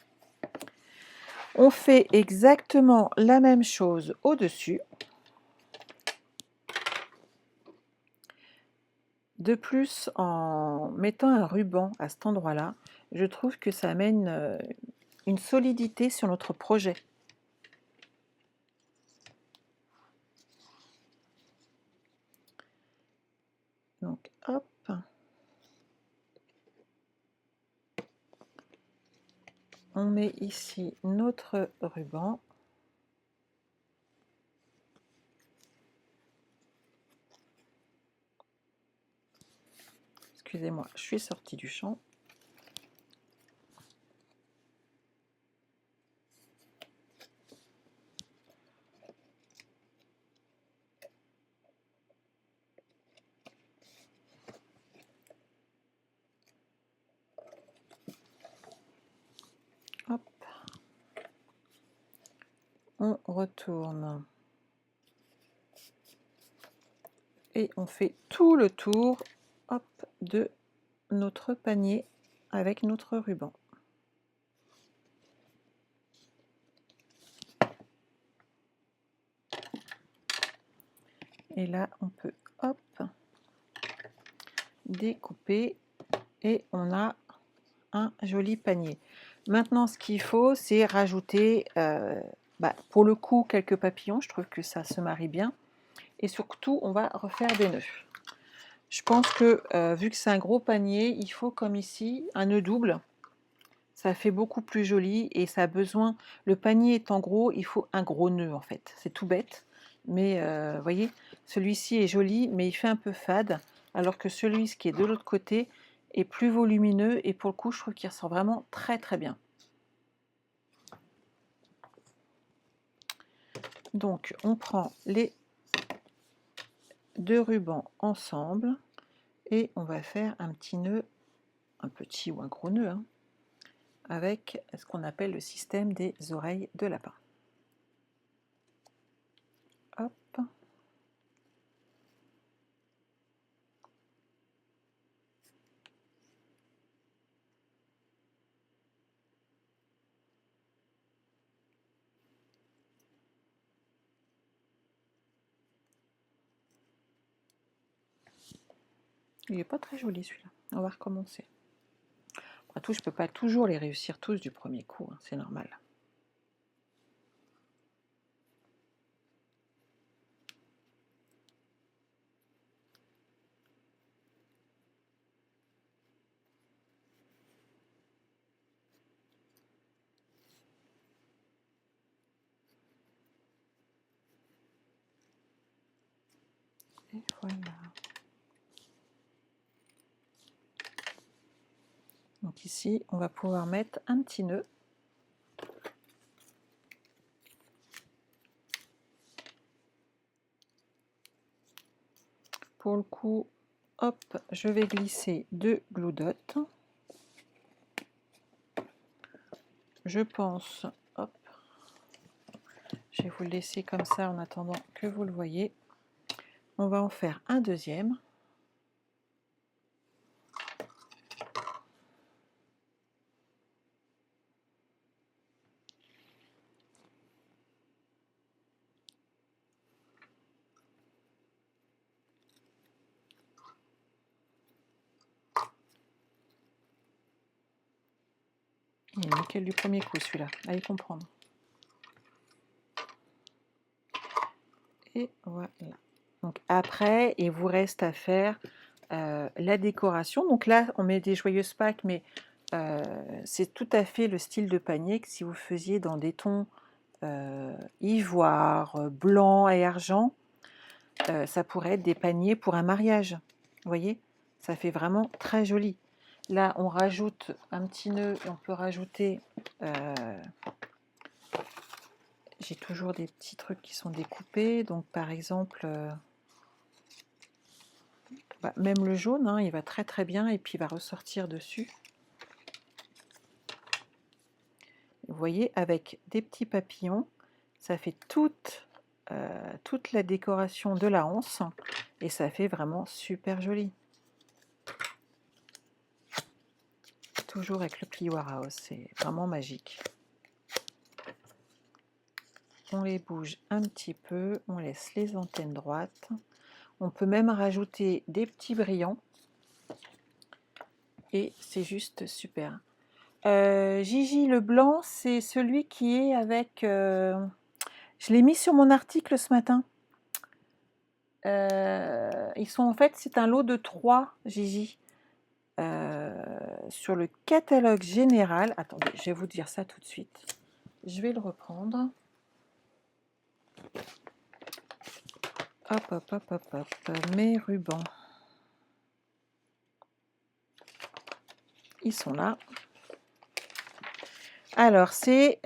S1: On fait exactement la même chose au-dessus. De plus, en mettant un ruban à cet endroit-là, je trouve que ça amène une solidité sur notre projet. Donc, hop. On met ici notre ruban. Excusez-moi, je suis sortie du champ. Hop. On retourne. Et on fait tout le tour, hop, de notre panier avec notre ruban. Et là, on peut, hop, découper et on a un joli panier. Maintenant, ce qu'il faut, c'est rajouter, pour le coup, quelques papillons. Je trouve que ça se marie bien. Et surtout, on va refaire des nœuds. Je pense que, vu que c'est un gros panier, il faut, comme ici, un nœud double. Ça fait beaucoup plus joli et ça a besoin, le panier étant gros, il faut un gros nœud en fait. C'est tout bête, mais vous voyez, celui-ci est joli, mais il fait un peu fade, alors que celui qui est de l'autre côté est plus volumineux et pour le coup, je trouve qu'il ressort vraiment très très bien. Donc, on prend les deux rubans ensemble et on va faire un petit nœud, un petit ou un gros nœud, hein, avec ce qu'on appelle le système des oreilles de lapin. Hop. Il n'est pas très joli celui-là. On va recommencer. Après tout, je peux pas toujours les réussir tous du premier coup, hein, c'est normal. Et voilà. Donc ici, on va pouvoir mettre un petit nœud. Pour le coup, hop, je vais glisser 2 glue dots. Je pense, hop, je vais vous le laisser comme ça en attendant que vous le voyez. On va en faire un deuxième. Il est nickel du premier coup celui-là, allez comprendre. Et voilà. Donc après, il vous reste à faire la décoration. Donc là, on met des joyeuses Pâques, mais c'est tout à fait le style de panier que si vous faisiez dans des tons ivoire, blanc et argent, ça pourrait être des paniers pour un mariage. Vous voyez, ça fait vraiment très joli. Là, on rajoute un petit nœud et on peut rajouter... j'ai toujours des petits trucs qui sont découpés. Donc, par exemple, même le jaune, hein, il va très très bien et puis il va ressortir dessus. Vous voyez, avec des petits papillons, ça fait toute la décoration de la anse et ça fait vraiment super joli. Toujours avec le plioir à os, c'est vraiment magique. On les bouge un petit peu, on laisse les antennes droites. On peut même rajouter des petits brillants et c'est juste super. Gigi, le blanc, c'est celui qui est avec... je l'ai mis sur mon article ce matin. Ils sont en fait, c'est un lot de 3, Gigi. Sur le catalogue général, attendez, je vais vous dire ça tout de suite. Je vais le reprendre. Hop, hop, hop, hop, hop, mes rubans. Ils sont là. Alors, c'est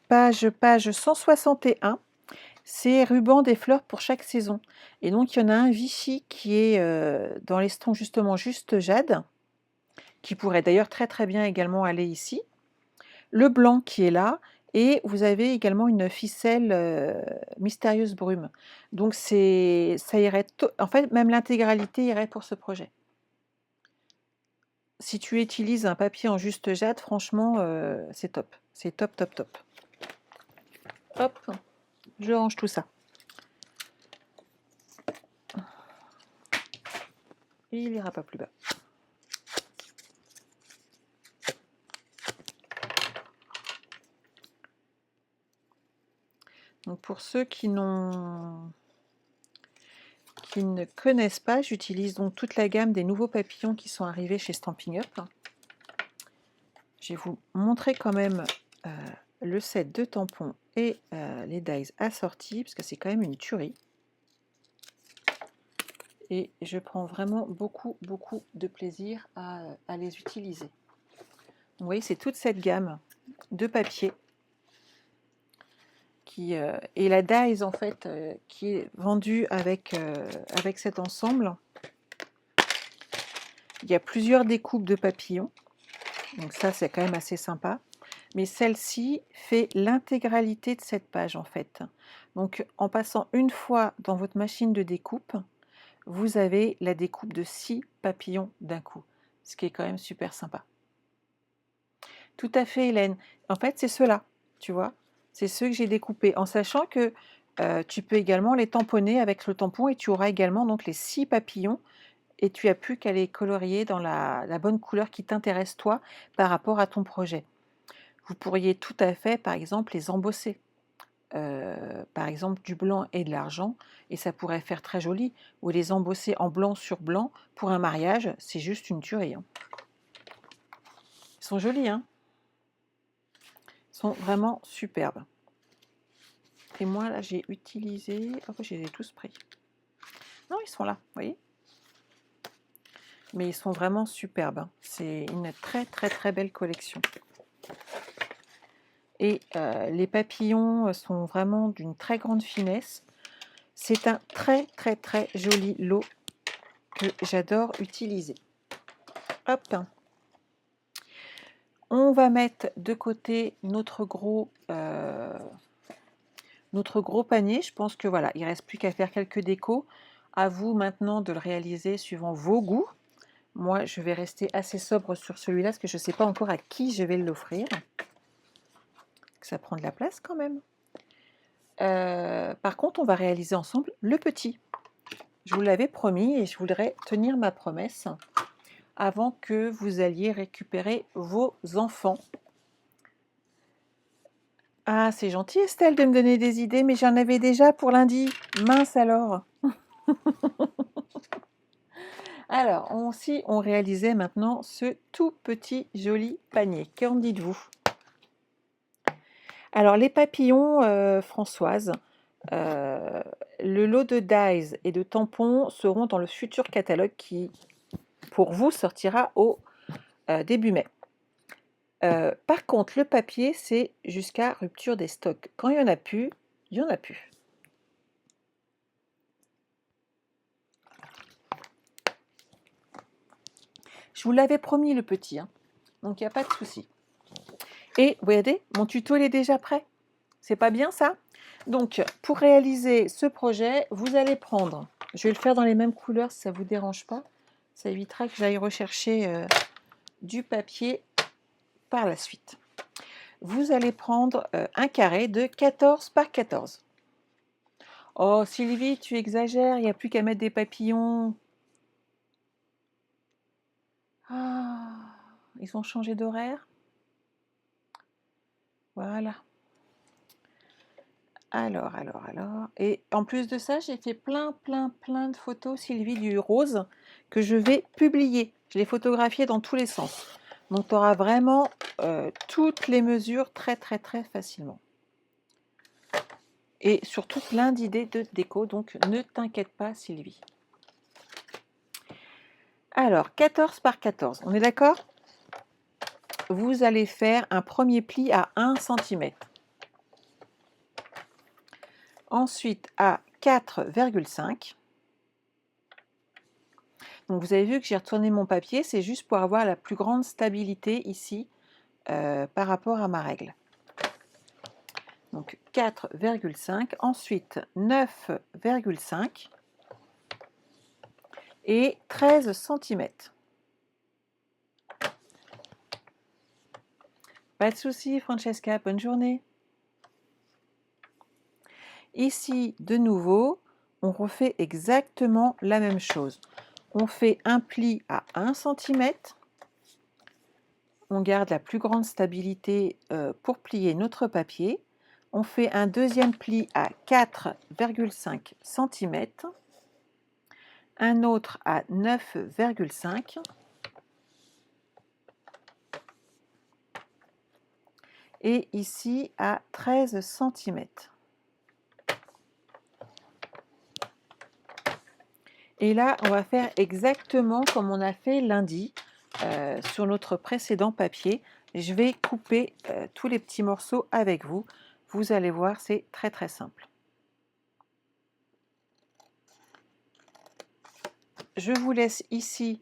S1: page 161. C'est ruban des fleurs pour chaque saison. Et donc, il y en a un Vichy qui est dans les tons justement juste jade, qui pourrait d'ailleurs très très bien également aller ici. Le blanc qui est là, et vous avez également une ficelle mystérieuse brume. Donc ça irait, en fait même l'intégralité irait pour ce projet. Si tu utilises un papier en juste jade, franchement c'est top. C'est top top top. Hop, je range tout ça. Et il ira pas plus bas. Donc pour ceux qui ne connaissent pas, j'utilise donc toute la gamme des nouveaux papillons qui sont arrivés chez Stampin' Up. Je vais vous montrer quand même le set de tampons et les dies assortis, parce que c'est quand même une tuerie. Et je prends vraiment beaucoup de plaisir à les utiliser. Vous voyez, c'est toute cette gamme de papier et la dies en fait qui est vendue avec cet ensemble. Il y a plusieurs découpes de papillons, donc ça c'est quand même assez sympa. Mais celle-ci fait l'intégralité de cette page en fait. Donc en passant une fois dans votre machine de découpe, vous avez la découpe de 6 papillons d'un coup, ce qui est quand même super sympa. Tout à fait Hélène, en fait c'est ceux-là, tu vois, c'est ceux que j'ai découpés, en sachant que tu peux également les tamponner avec le tampon et tu auras également donc les 6 papillons et tu as plus qu'à les colorier dans la bonne couleur qui t'intéresse toi par rapport à ton projet. Vous pourriez tout à fait, par exemple, les embosser. Par exemple du blanc et de l'argent, et ça pourrait faire très joli, ou les embosser en blanc sur blanc pour un mariage, c'est juste une tuerie, hein. Ils sont jolis, hein, ils sont vraiment superbes. Et moi là j'ai utilisé, oh, je les ai tous pris. Non, ils sont là, vous voyez, mais ils sont vraiment superbes, hein. C'est une très très très belle collection. Et les papillons sont vraiment d'une très grande finesse. C'est un très très très joli lot que j'adore utiliser. Hop, on va mettre de côté notre gros panier. Je pense que voilà, il ne reste plus qu'à faire quelques décos. À vous maintenant de le réaliser suivant vos goûts. Moi, je vais rester assez sobre sur celui-là parce que je ne sais pas encore à qui je vais l'offrir. Ça prend de la place quand même. Par contre, on va réaliser ensemble le petit. Je vous l'avais promis et je voudrais tenir ma promesse avant que vous alliez récupérer vos enfants. Ah, c'est gentil Estelle de me donner des idées, mais j'en avais déjà pour lundi. Mince alors. Alors, on réalisait maintenant ce tout petit joli panier. Qu'en dites-vous? Alors, les papillons, Françoise, le lot de dies et de tampons seront dans le futur catalogue qui, pour vous, sortira au début mai. Par contre, le papier, c'est jusqu'à rupture des stocks. Quand il n'y en a plus, il n'y en a plus. Je vous l'avais promis, le petit, hein, donc il n'y a pas de souci. Et vous regardez, mon tuto il est déjà prêt. C'est pas bien ça? Donc, pour réaliser ce projet, vous allez prendre, je vais le faire dans les mêmes couleurs si ça ne vous dérange pas, ça évitera que j'aille rechercher du papier par la suite. Vous allez prendre un carré de 14 par 14. Oh Sylvie, tu exagères, il n'y a plus qu'à mettre des papillons. Ah, ils ont changé d'horaire. Voilà. Alors. Et en plus de ça, j'ai fait plein de photos, Sylvie, du rose que je vais publier. Je l'ai photographié dans tous les sens. Donc, tu auras vraiment toutes les mesures très facilement. Et surtout plein d'idées de déco, donc ne t'inquiète pas, Sylvie. Alors, 14 par 14, on est d'accord? Vous allez faire un premier pli à 1 cm. Ensuite, à 4,5. Donc vous avez vu que j'ai retourné mon papier, c'est juste pour avoir la plus grande stabilité ici par rapport à ma règle. Donc 4,5, ensuite 9,5 et 13 cm. Pas de souci Francesca, bonne journée. Ici, de nouveau, on refait exactement la même chose. On fait un pli à 1 cm. On garde la plus grande stabilité pour plier notre papier. On fait un deuxième pli à 4,5 cm. Un autre à 9,5. Et ici à 13 cm. Et là, on va faire exactement comme on a fait lundi sur notre précédent papier. Je vais couper tous les petits morceaux avec vous. Vous allez voir, c'est très simple. Je vous laisse ici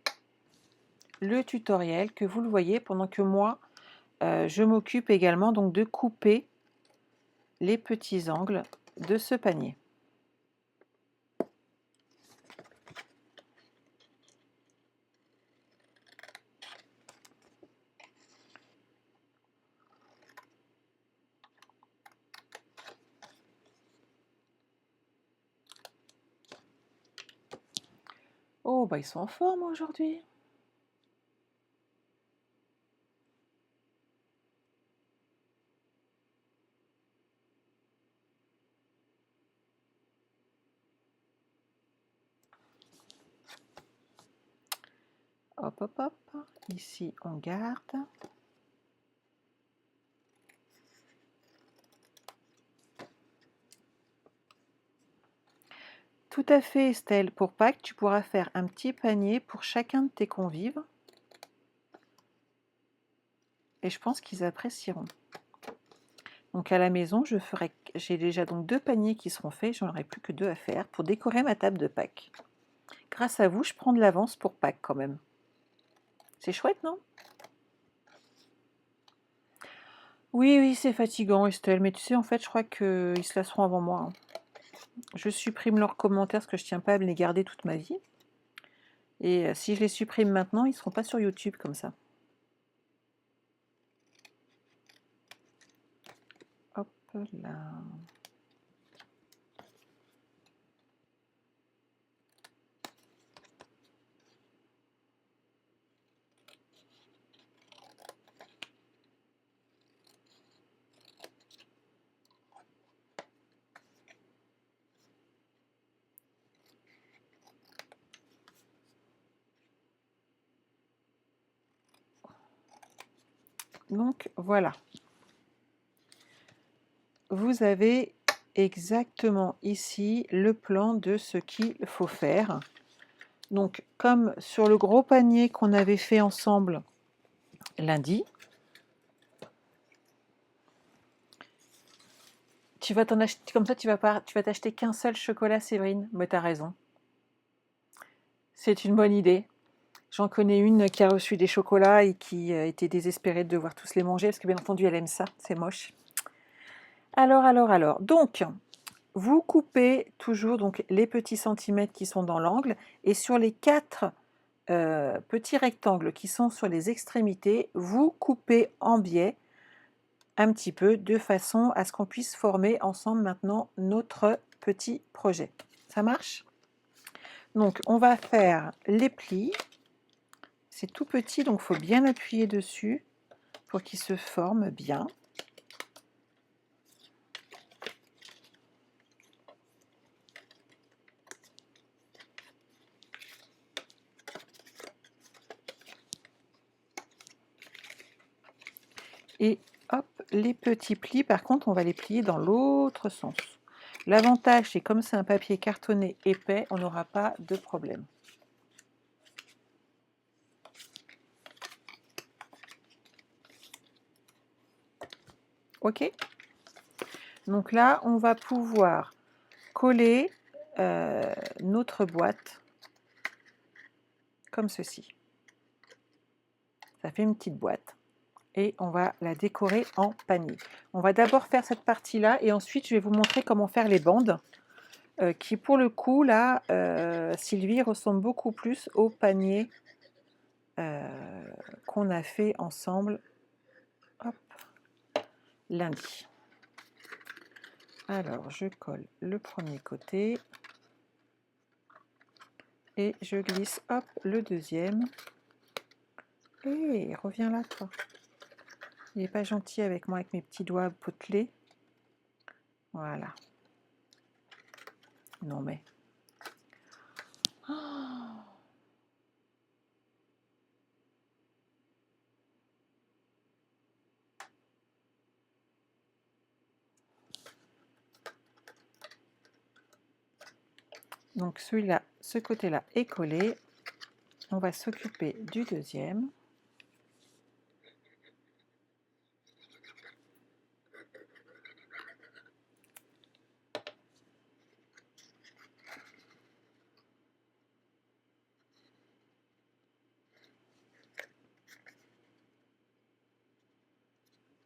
S1: le tutoriel, que vous le voyez, pendant que moi, je m'occupe également donc de couper les petits angles de ce panier. Oh, bah ils sont en forme aujourd'hui. Hop, hop, hop. Ici, on garde. Tout à fait, Estelle. Pour Pâques, tu pourras faire un petit panier pour chacun de tes convives. Et je pense qu'ils apprécieront. Donc à la maison, j'ai déjà donc 2 paniers qui seront faits. J'en aurai plus que 2 à faire pour décorer ma table de Pâques. Grâce à vous, je prends de l'avance pour Pâques quand même. C'est chouette, non? Oui, oui, c'est fatigant, Estelle. Mais tu sais, en fait, je crois qu'ils se lasseront avant moi, hein. Je supprime leurs commentaires parce que je tiens pas à me les garder toute ma vie. Et si je les supprime maintenant, ils ne seront pas sur YouTube comme ça. Hop là. Donc voilà. Vous avez exactement ici le plan de ce qu'il faut faire. Donc comme sur le gros panier qu'on avait fait ensemble lundi, tu vas t'en acheter comme ça, tu vas t'acheter qu'un seul chocolat, Séverine. Mais t'as raison. C'est une bonne idée. J'en connais une qui a reçu des chocolats et qui était désespérée de devoir tous les manger parce que bien entendu elle aime ça, c'est moche. Alors. Donc, vous coupez toujours donc les petits centimètres qui sont dans l'angle et sur les 4 petits rectangles qui sont sur les extrémités, vous coupez en biais un petit peu de façon à ce qu'on puisse former ensemble maintenant notre petit projet. Ça marche? Donc, on va faire les plis. C'est tout petit, donc il faut bien appuyer dessus pour qu'il se forme bien. Et hop, les petits plis, par contre, on va les plier dans l'autre sens. L'avantage, c'est comme c'est un papier cartonné épais, on n'aura pas de problème. Ok? Donc là, on va pouvoir coller notre boîte comme ceci. Ça fait une petite boîte. Et on va la décorer en panier. On va d'abord faire cette partie-là et ensuite je vais vous montrer comment faire les bandes qui pour le coup là, Sylvie, ressemble beaucoup plus au panier qu'on a fait ensemble hop, lundi. Alors je colle le premier côté et je glisse hop le deuxième. Et reviens là toi. Il n'est pas gentil avec moi avec mes petits doigts potelés. Voilà. Non mais. Oh. Donc celui-là, ce côté-là est collé. On va s'occuper du deuxième.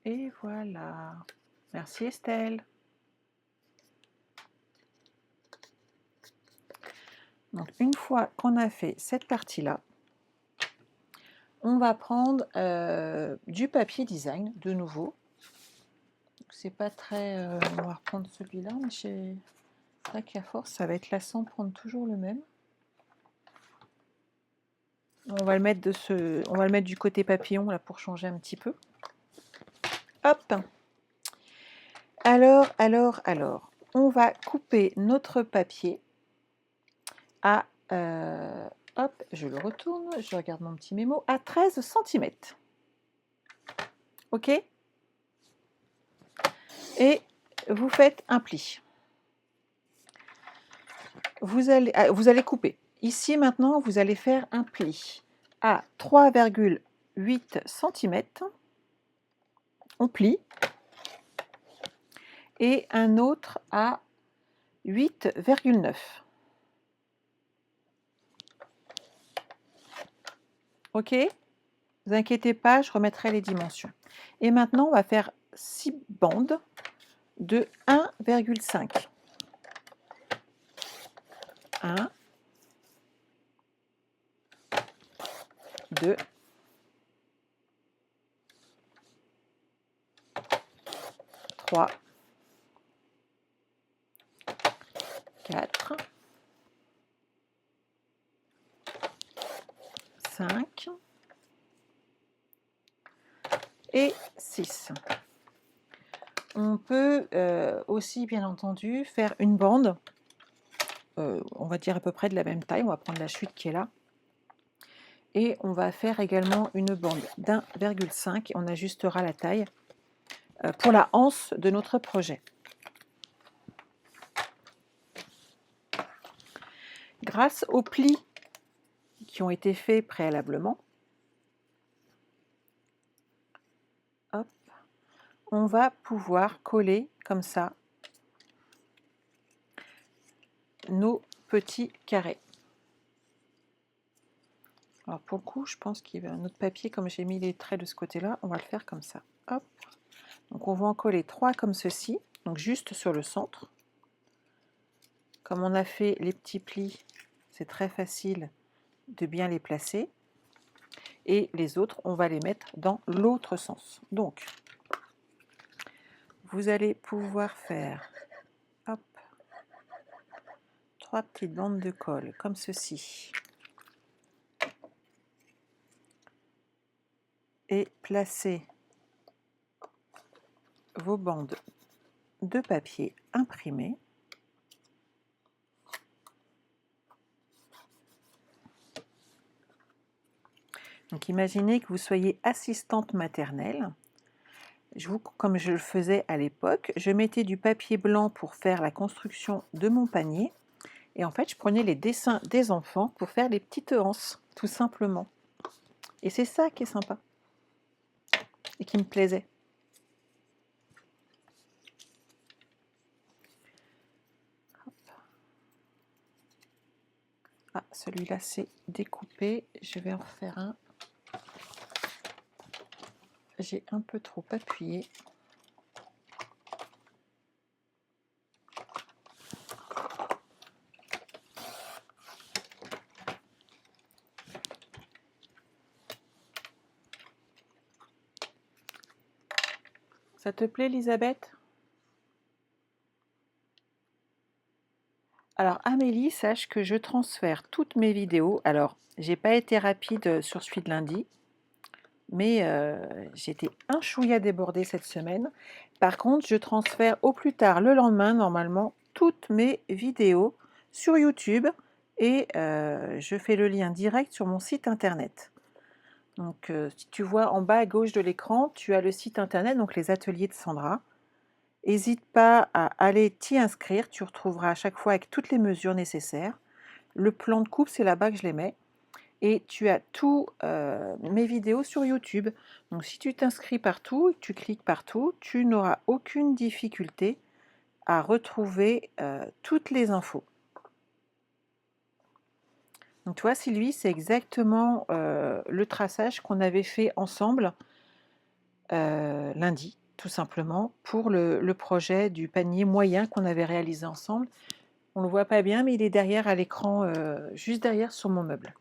S1: Et voilà. Merci Estelle. Donc une fois qu'on a fait cette partie-là, on va prendre du papier design de nouveau. C'est pas très... on va reprendre celui-là, mais c'est vrai qu'à force, ça va être lassant de prendre toujours le même. On va le mettre on va le mettre du côté papillon là pour changer un petit peu. Hop. Alors, on va couper notre papier à, hop, je le retourne, je regarde mon petit mémo, à 13 centimètres. OK? Et vous faites un pli. Vous allez couper. Ici, maintenant, vous allez faire un pli à 3,8 centimètres. On plie. Et un autre à 8,9. OK? Ne vous inquiétez pas, je remettrai les dimensions. Et maintenant, on va faire 6 bandes de 1,5. 1, 2, 3, 4, 5 et 6. On peut aussi, bien entendu, faire une bande, on va dire à peu près de la même taille. On va prendre la chute qui est là. Et on va faire également une bande d'1,5. On ajustera la taille pour la anse de notre projet. Grâce aux plis qui ont été faits préalablement, hop, on va pouvoir coller comme ça nos petits carrés. Alors pour le coup, je pense qu'il y avait un autre papier, comme j'ai mis les traits de ce côté-là, on va le faire comme ça. Hop. Donc on va en coller 3 comme ceci, donc juste sur le centre. Comme on a fait les petits plis, c'est très facile de bien les placer. Et les autres, on va les mettre dans l'autre sens. Donc, vous allez pouvoir faire, hop, 3 petites bandes de colle, comme ceci. Et placer vos bandes de papier imprimé. Donc imaginez que vous soyez assistante maternelle. Comme je le faisais à l'époque, je mettais du papier blanc pour faire la construction de mon panier. Et en fait, je prenais les dessins des enfants pour faire les petites anses, tout simplement. Et c'est ça qui est sympa et qui me plaisait. Ah, celui-là, c'est découpé. Je vais en refaire un. J'ai un peu trop appuyé. Ça te plaît, Elisabeth? Alors, Amélie, sache que je transfère toutes mes vidéos. Alors, j'ai pas été rapide sur celui de lundi, mais j'étais un chouïa débordée cette semaine. Par contre, je transfère au plus tard le lendemain, normalement, toutes mes vidéos sur YouTube et je fais le lien direct sur mon site internet. Donc, si tu vois en bas à gauche de l'écran, tu as le site internet, donc les ateliers de Sandra. N'hésite pas à aller t'y inscrire, tu retrouveras à chaque fois avec toutes les mesures nécessaires. Le plan de coupe, c'est là-bas que je les mets. Et tu as tous mes vidéos sur YouTube. Donc si tu t'inscris partout, tu cliques partout, tu n'auras aucune difficulté à retrouver toutes les infos. Donc tu vois, Sylvie, c'est exactement le traçage qu'on avait fait ensemble lundi, tout simplement, pour le projet du panier moyen qu'on avait réalisé ensemble. On ne le voit pas bien, mais il est derrière à l'écran, juste derrière sur mon meuble.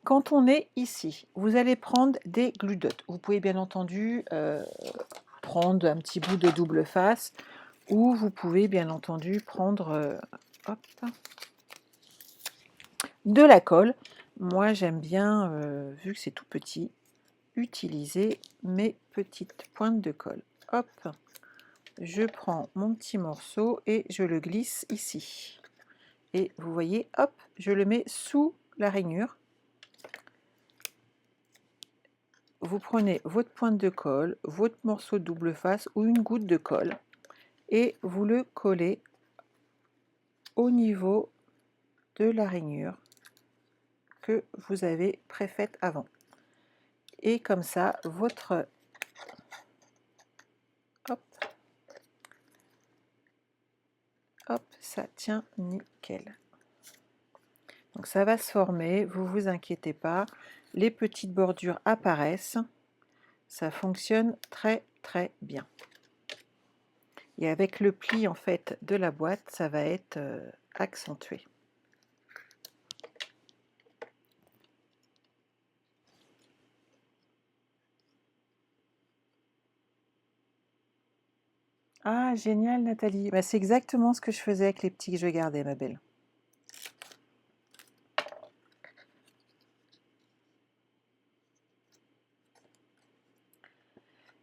S1: Quand on est ici, vous allez prendre des glue dots. Vous pouvez bien entendu prendre un petit bout de double face ou vous pouvez bien entendu prendre hop, de la colle. Moi, j'aime bien, vu que c'est tout petit, utiliser mes petites pointes de colle. Hop, je prends mon petit morceau et je le glisse ici. Et vous voyez, hop, je le mets sous la rainure. Vous prenez votre pointe de colle, votre morceau de double face ou une goutte de colle et vous le collez au niveau de la rainure que vous avez préfaite avant. Et comme ça, votre... Hop, hop, ça tient nickel. Donc ça va se former, vous vous inquiétez pas. Les petites bordures apparaissent. Ça fonctionne très très bien. Et avec le pli en fait de la boîte, ça va être accentué. Ah, génial Nathalie. Bah, c'est exactement ce que je faisais avec les petits que je gardais, ma belle.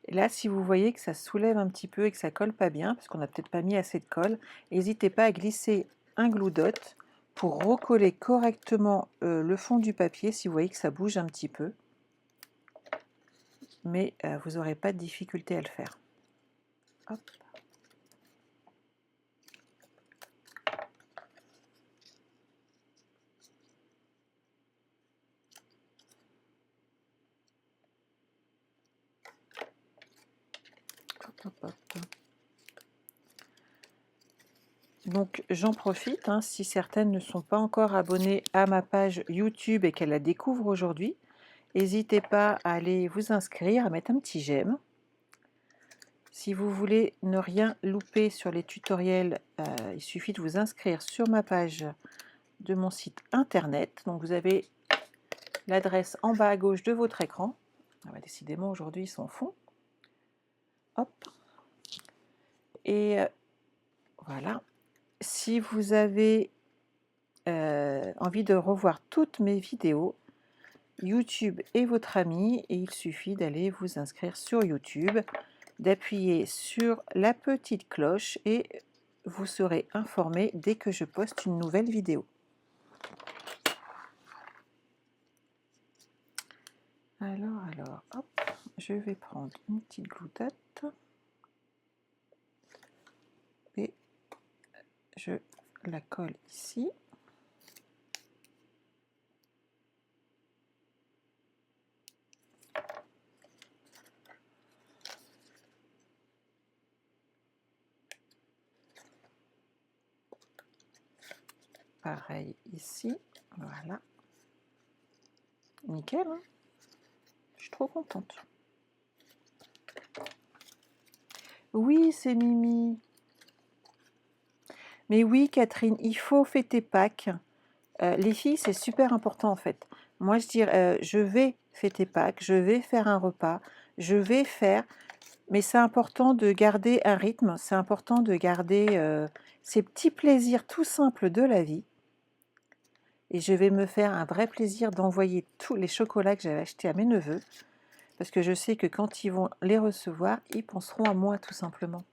S1: Et là, si vous voyez que ça soulève un petit peu et que ça colle pas bien, parce qu'on n'a peut-être pas mis assez de colle, n'hésitez pas à glisser un glue dot pour recoller correctement le fond du papier si vous voyez que ça bouge un petit peu. Mais vous n'aurez pas de difficulté à le faire. Hop. Hop, hop, hop. Donc j'en profite, hein, si certaines ne sont pas encore abonnées à ma page YouTube et qu'elles la découvrent aujourd'hui, n'hésitez pas à aller vous inscrire, à mettre un petit j'aime. Si vous voulez ne rien louper sur les tutoriels, il suffit de vous inscrire sur ma page de mon site internet. Donc vous avez l'adresse en bas à gauche de votre écran. Ah bah, décidément aujourd'hui ils sont fonds. Hop. Et voilà. Si vous avez envie de revoir toutes mes vidéos, YouTube est votre ami et il suffit d'aller vous inscrire sur YouTube, d'appuyer sur la petite cloche et vous serez informé dès que je poste une nouvelle vidéo. Alors, hop, je vais prendre une petite gloutotte et je la colle ici. Pareil ici, voilà. Nickel, hein, je suis trop contente. Oui, c'est Mimi. Mais oui, Catherine, il faut fêter Pâques. Les filles, c'est super important en fait. Moi, je dirais, je vais fêter Pâques, je vais faire un repas, je vais faire... Mais c'est important de garder un rythme, c'est important de garder ces petits plaisirs tout simples de la vie. Et je vais me faire un vrai plaisir d'envoyer tous les chocolats que j'avais achetés à mes neveux, parce que je sais que quand ils vont les recevoir, ils penseront à moi tout simplement.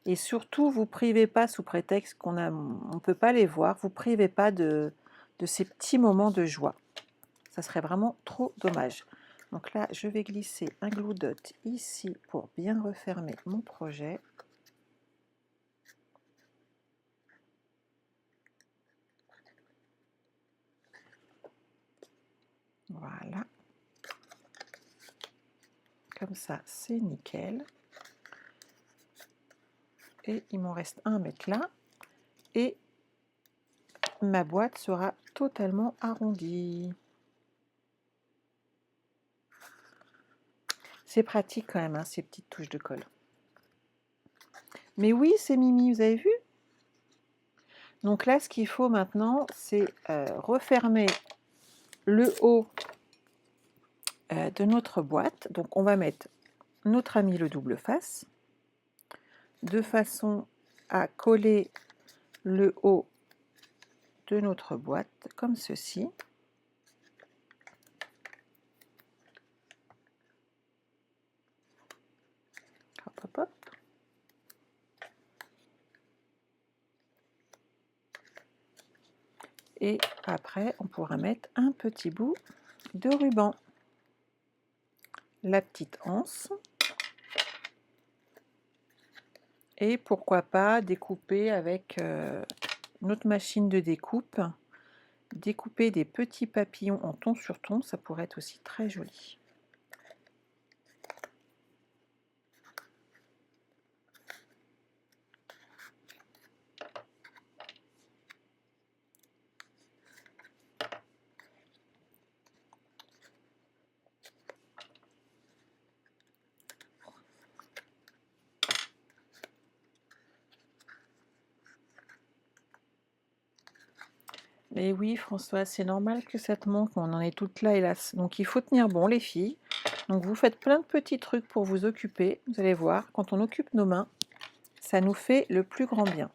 S1: Et surtout, vous privez pas sous prétexte qu'on ne peut pas les voir, vous privez pas de ces petits moments de joie. Ça serait vraiment trop dommage. Donc là, je vais glisser un glue dot ici pour bien refermer mon projet. Voilà. Comme ça, c'est nickel. Et il m'en reste un à mettre là. Et ma boîte sera totalement arrondie. C'est pratique quand même, hein, ces petites touches de colle. Mais oui, c'est Mimi, vous avez vu? Donc là, ce qu'il faut maintenant, c'est refermer le haut de notre boîte. Donc on va mettre notre ami le double face, de façon à coller le haut de notre boîte, comme ceci. Et après, on pourra mettre un petit bout de ruban. La petite anse. Et pourquoi pas découper avec notre machine de découpe. Découper des petits papillons en ton sur ton, ça pourrait être aussi très joli. Mais oui, François, c'est normal que ça te manque, on en est toutes là, hélas. Donc il faut tenir bon, les filles. Donc vous faites plein de petits trucs pour vous occuper. Vous allez voir, quand on occupe nos mains, ça nous fait le plus grand bien.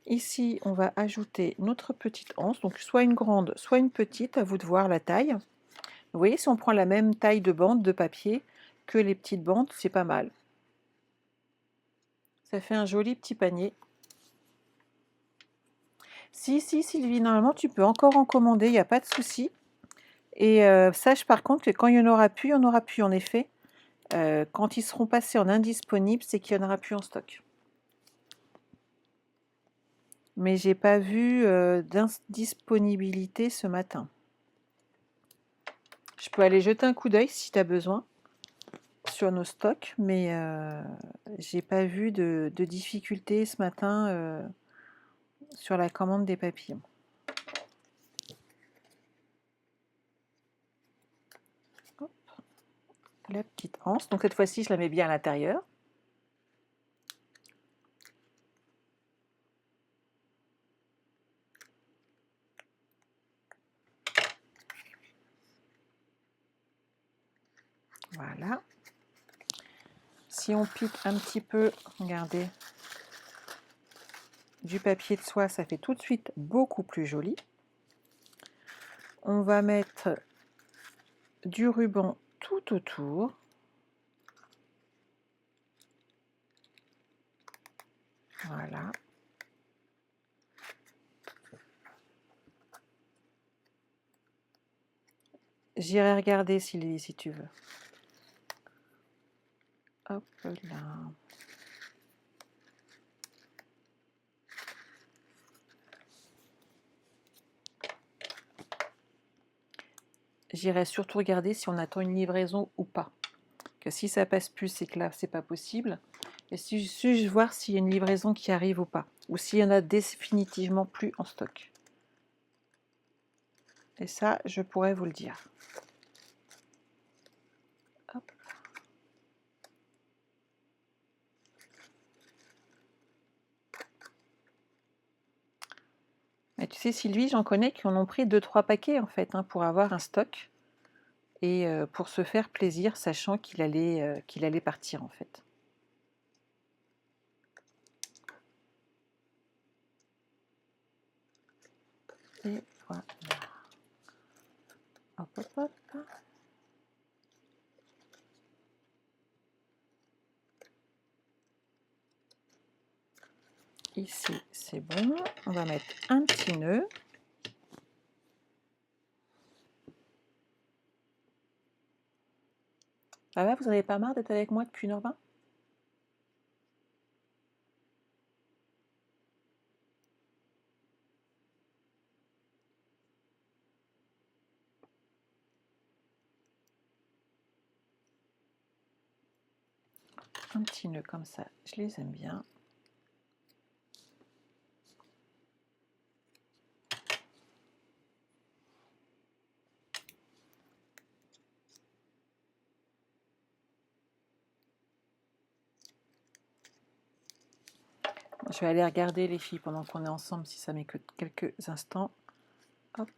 S1: Ici, on va ajouter notre petite anse, donc soit une grande, soit une petite, à vous de voir la taille. Vous voyez, si on prend la même taille de bande de papier que les petites bandes, c'est pas mal. Ça fait un joli petit panier. Si, Sylvie, normalement, tu peux encore en commander, il n'y a pas de souci. Et sache par contre que quand il n'y en aura plus, il n'y en aura plus en effet. Quand ils seront passés en indisponible, c'est qu'il n'y en aura plus en stock. Mais j'ai pas vu d'indisponibilité ce matin. Je peux aller jeter un coup d'œil si tu as besoin sur nos stocks, mais j'ai pas vu de difficulté ce matin sur la commande des papillons. Hop. La petite anse, donc cette fois-ci je la mets bien à l'intérieur. Voilà. Si on pique un petit peu, regardez, du papier de soie, ça fait tout de suite beaucoup plus joli. On va mettre du ruban tout autour. Voilà. J'irai regarder Sylvie si tu veux. Hop là. J'irai surtout regarder si on attend une livraison ou pas. Que si ça passe plus, c'est que là, c'est pas possible. Et si je voir s'il y a une livraison qui arrive ou pas. Ou s'il y en a définitivement plus en stock. Et ça, je pourrais vous le dire. Hop. Mais tu sais, Sylvie, j'en connais qui en ont pris 2-3 paquets en fait, hein, pour avoir un stock. Et pour se faire plaisir, sachant qu'il allait partir en fait. Et voilà. Hop, hop, hop. Ici, c'est bon. On va mettre un petit nœud. Ah là, vous n'avez pas marre d'être avec moi depuis 1h20? Un petit nœud comme ça, je les aime bien. Je vais aller regarder les filles pendant qu'on est ensemble si ça met que quelques instants. Hop.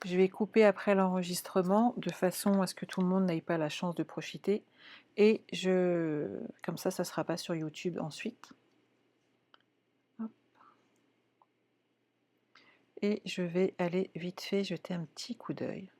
S1: Je vais couper après l'enregistrement de façon à ce que tout le monde n'ait pas la chance de profiter. Et comme ça ne sera pas sur YouTube ensuite. Hop. Et je vais aller vite fait jeter un petit coup d'œil.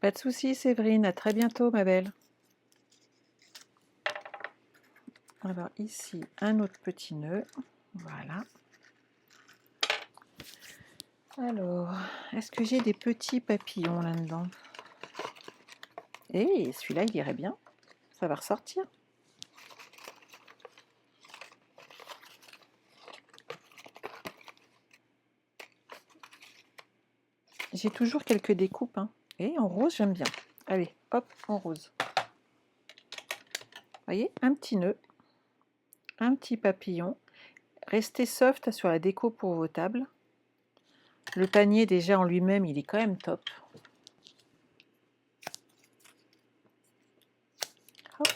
S1: Pas de souci, Séverine. À très bientôt, ma belle. Alors ici, un autre petit nœud. Voilà. Alors, est-ce que j'ai des petits papillons là-dedans? Eh, celui-là, il irait bien. Ça va ressortir. J'ai toujours quelques découpes. Hein. Et en rose, j'aime bien. Allez, hop, en rose. Vous voyez, un petit nœud, un petit papillon. Restez soft sur la déco pour vos tables. Le panier, déjà en lui-même, il est quand même top. Hop.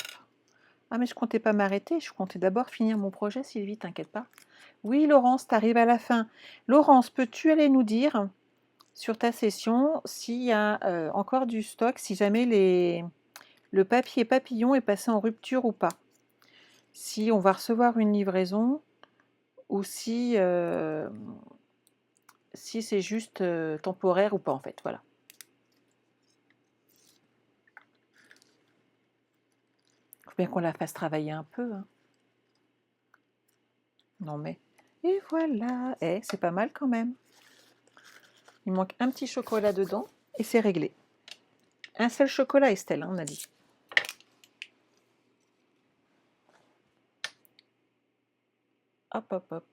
S1: Ah, mais je comptais pas m'arrêter. Je comptais d'abord finir mon projet, Sylvie, t'inquiète pas. Oui, Laurence, t'arrives à la fin. Laurence, peux-tu aller nous dire sur ta session s'il y a encore du stock, si jamais le papier papillon est passé en rupture ou pas? Si on va recevoir une livraison ou si c'est juste temporaire ou pas, en fait. Voilà. Faut bien qu'on la fasse travailler un peu. Hein. Non mais... Et voilà. Eh, c'est pas mal quand même. Il manque un petit chocolat dedans et c'est réglé. Un seul chocolat, Estelle, hein, on a dit. Hop, hop, hop.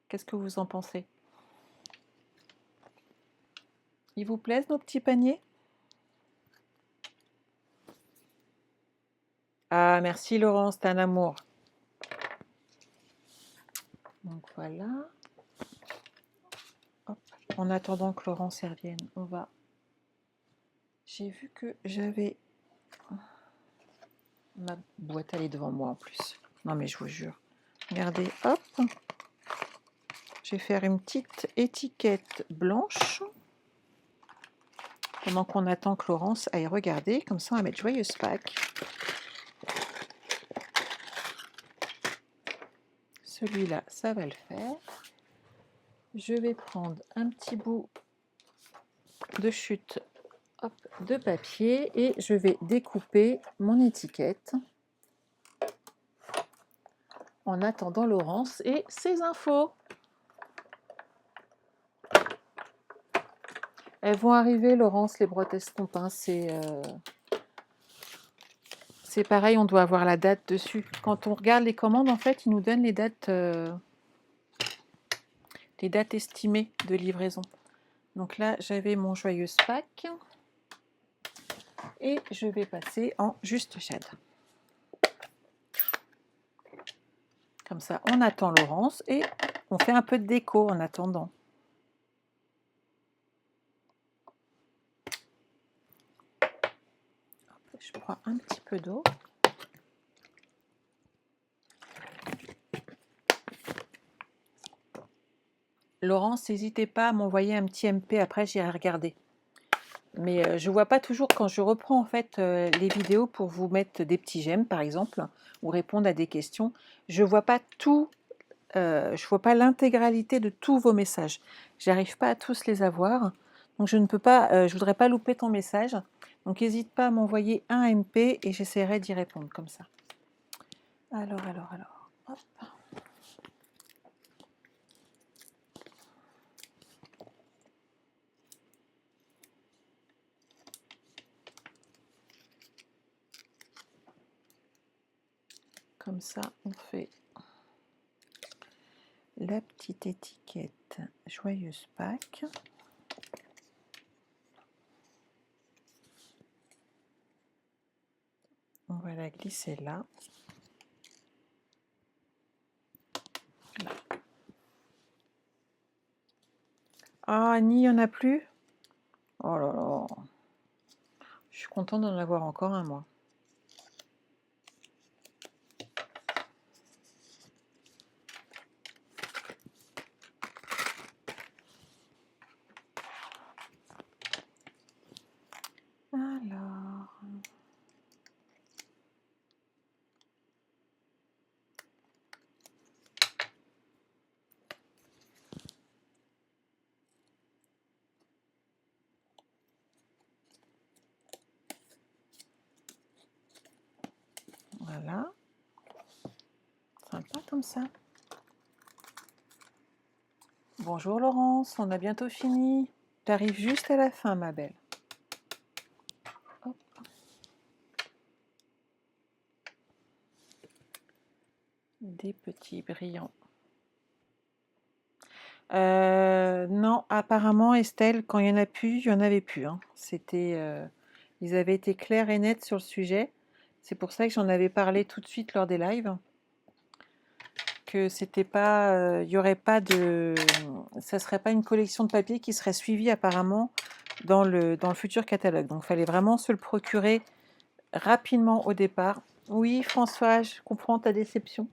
S1: Qu'est-ce que vous en pensez? Ils vous plaisent, nos petits paniers? Ah, merci Laurence, t'es un amour. Donc voilà. Hop. En attendant que Laurence revienne, on va... J'ai vu que j'avais... Ma boîte, elle est devant moi en plus. Non mais je vous jure. Regardez, hop. Je vais faire une petite étiquette blanche. Pendant qu'on attend que Laurence aille regarder. Comme ça, on va mettre joyeuse Pâques. Celui-là, ça va le faire. Je vais prendre un petit bout de chute hop, de papier et je vais découper mon étiquette en attendant Laurence et ses infos. Elles vont arriver, Laurence, les boîtes estampins, c'est pareil, on doit avoir la date dessus. Quand on regarde les commandes, en fait, ils nous donnent les dates estimées de livraison. Donc là, j'avais mon joyeuse Pâques et je vais passer en juste jade. Comme ça, on attend Laurence et on fait un peu de déco en attendant. Je prends un petit peu d'eau. Laurence, n'hésitez pas à m'envoyer un petit MP, après j'irai regarder. Mais je ne vois pas toujours quand je reprends en fait les vidéos pour vous mettre des petits j'aime par exemple, ou répondre à des questions. Je ne vois pas tout, je vois pas l'intégralité de tous vos messages. J'arrive pas à tous les avoir, donc je ne peux pas, je voudrais pas louper ton message. Donc n'hésite pas à m'envoyer un MP et j'essaierai d'y répondre comme ça. Alors, hop. Comme ça, on fait la petite étiquette joyeuse Pâques. On va la glisser là. Là. Ah, Annie, il n'y en a plus? Oh là là. Je suis contente d'en avoir encore un, moi. Alors... Voilà. Sympa comme ça. Bonjour Laurence, on a bientôt fini. Tu arrives juste à la fin, ma belle. Hop. Des petits brillants. Non, apparemment, Estelle, quand il n'y en a plus, il n'y en avait plus, hein. Ils avaient été clairs et nets sur le sujet. C'est pour ça que j'en avais parlé tout de suite lors des lives. Que c'était pas, il y aurait pas de, ça serait pas une collection de papier qui serait suivie apparemment dans le futur catalogue. Donc, il fallait vraiment se le procurer rapidement au départ. Oui, François, je comprends ta déception.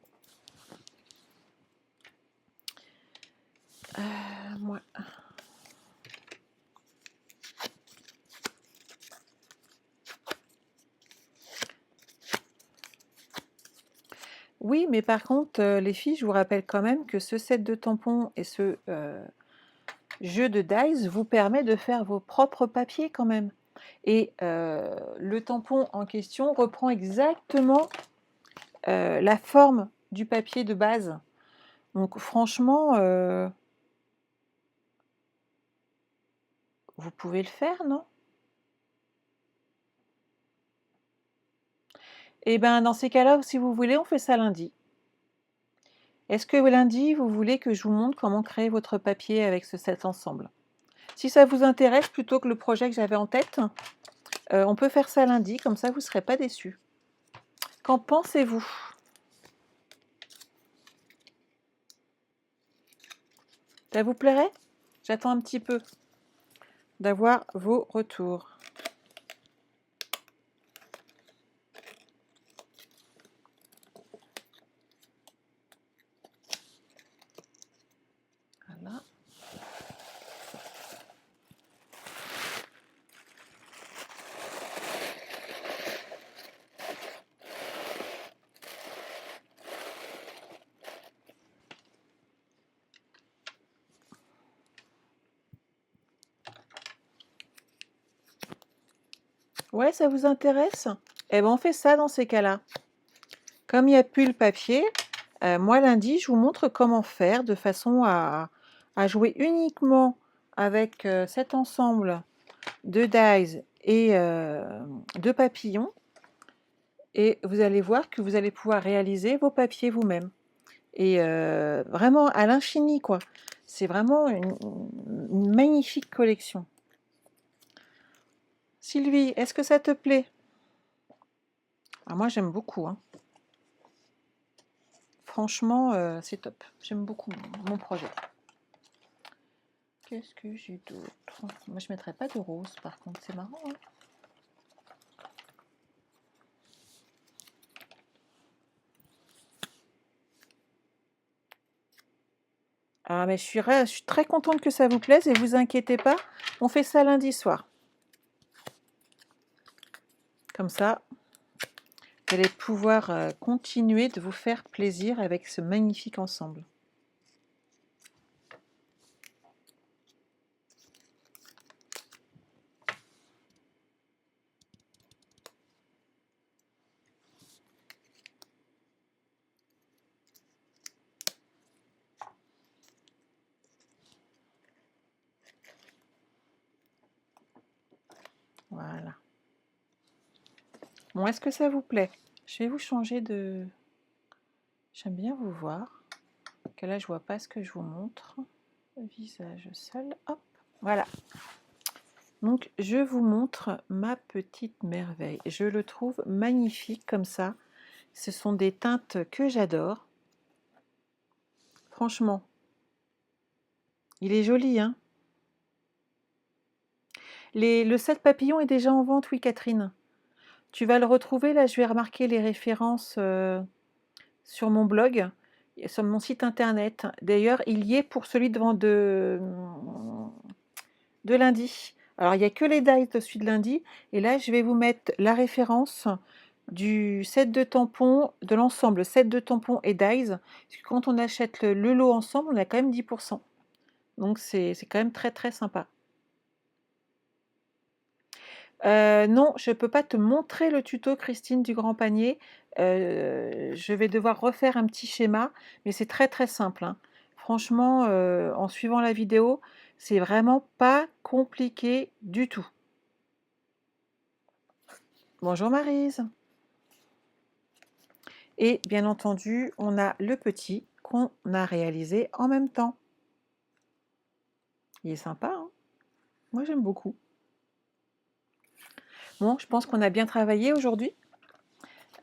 S1: Moi. Oui, mais par contre, les filles, je vous rappelle quand même que ce set de tampons et ce jeu de dice vous permet de faire vos propres papiers quand même. Et le tampon en question reprend exactement la forme du papier de base. Donc franchement, vous pouvez le faire, non? Eh bien, dans ces cas-là, si vous voulez, on fait ça lundi. Est-ce que lundi, vous voulez que je vous montre comment créer votre papier avec ce set ensemble? Si ça vous intéresse plutôt que le projet que j'avais en tête, on peut faire ça lundi, comme ça vous ne serez pas déçus. Qu'en pensez-vous? Ça vous plairait? J'attends un petit peu d'avoir vos retours. Voilà. Ouais, ça vous intéresse? Eh bien, on fait ça dans ces cas-là. Comme il n'y a plus le papier, moi, lundi, je vous montre comment faire de façon à jouer uniquement avec cet ensemble de dies et de papillons. Et vous allez voir que vous allez pouvoir réaliser vos papiers vous-même. Et vraiment à l'infini, quoi. C'est vraiment une magnifique collection. Sylvie, est-ce que ça te plaît? Ah, moi, j'aime beaucoup, hein. Franchement, c'est top. J'aime beaucoup mon projet. Qu'est-ce que j'ai d'autre? Moi, je ne mettrais pas de rose, par contre. C'est marrant, hein. Ah, mais je suis très contente que ça vous plaise et vous inquiétez pas, on fait ça lundi soir. Comme ça, vous allez pouvoir continuer de vous faire plaisir avec ce magnifique ensemble. Voilà. Bon, est-ce que ça vous plaît? Je vais vous changer de... J'aime bien vous voir. Que là, je vois pas ce que je vous montre. Visage seul. Hop, voilà. Donc, je vous montre ma petite merveille. Je le trouve magnifique comme ça. Ce sont des teintes que j'adore. Franchement, il est joli, hein? Le set papillon est déjà en vente, oui, Catherine. Tu vas le retrouver, là, je vais remarquer les références sur mon blog, et sur mon site internet. D'ailleurs, il y est pour celui de lundi. Alors, il n'y a que les dates de celui de lundi. Et là, je vais vous mettre la référence du set de tampons, de l'ensemble set de tampons et dies. Parce que quand on achète le lot ensemble, on a quand même 10%. Donc, c'est quand même très, très sympa. Non, je peux pas te montrer le tuto, Christine, du grand panier. Je vais devoir refaire un petit schéma, mais c'est très, très simple, hein. Franchement, en suivant la vidéo, c'est vraiment pas compliqué du tout. Bonjour Maryse. Et bien entendu, on a le petit qu'on a réalisé en même temps. Il est sympa, hein? Moi, j'aime beaucoup. Bon, je pense qu'on a bien travaillé aujourd'hui.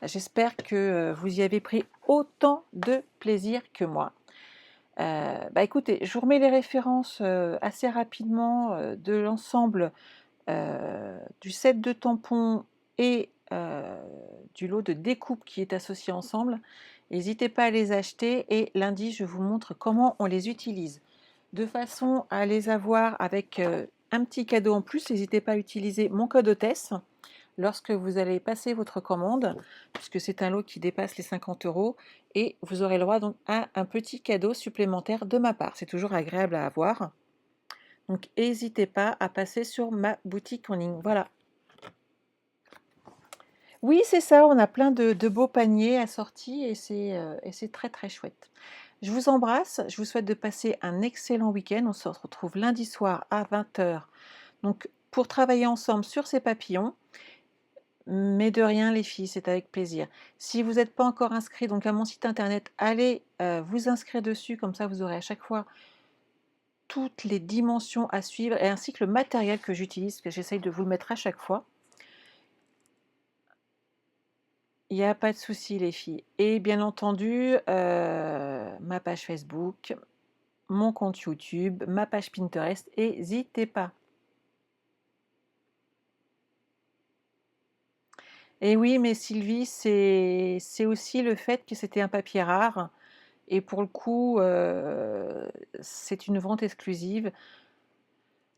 S1: J'espère que vous y avez pris autant de plaisir que moi. Bah écoutez, je vous remets les références assez rapidement de l'ensemble du set de tampons et du lot de découpe qui est associé ensemble. N'hésitez pas à les acheter et lundi, je vous montre comment on les utilise. De façon à les avoir avec un petit cadeau en plus, n'hésitez pas à utiliser mon code hôtesse lorsque vous allez passer votre commande, puisque c'est un lot qui dépasse les 50 € et vous aurez le droit donc à un petit cadeau supplémentaire de ma part. C'est toujours agréable à avoir. Donc n'hésitez pas à passer sur ma boutique en ligne. Voilà. Oui, c'est ça, on a plein de beaux paniers assortis et c'est très très chouette. Je vous embrasse, je vous souhaite de passer un excellent week-end. On se retrouve lundi soir à 20 h. Donc pour travailler ensemble sur ces papillons. Mais de rien les filles, c'est avec plaisir. Si vous n'êtes pas encore inscrit donc à mon site internet, allez vous inscrire dessus, comme ça vous aurez à chaque fois toutes les dimensions à suivre et ainsi que le matériel que j'utilise, que j'essaye de vous le mettre à chaque fois. Il n'y a pas de souci les filles. Et bien entendu, ma page Facebook, mon compte YouTube, ma page Pinterest, n'hésitez pas. Et oui, mais Sylvie, c'est aussi le fait que c'était un papier rare. Et pour le coup, c'est une vente exclusive.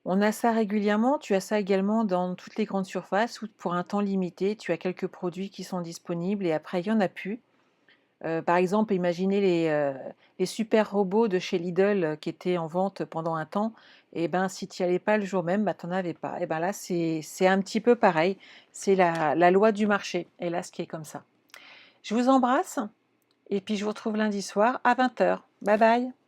S1: On a ça régulièrement, tu as ça également dans toutes les grandes surfaces où pour un temps limité, tu as quelques produits qui sont disponibles et après il y en a plus. Par exemple, imaginez les super robots de chez Lidl, qui étaient en vente pendant un temps et ben, si tu n'y allais pas le jour même, bah, tu en avais pas et ben là, c'est un petit peu pareil. C'est la loi du marché, hélas, qui est comme ça. Je vous embrasse et puis je vous retrouve lundi soir à 20 h. Bye bye.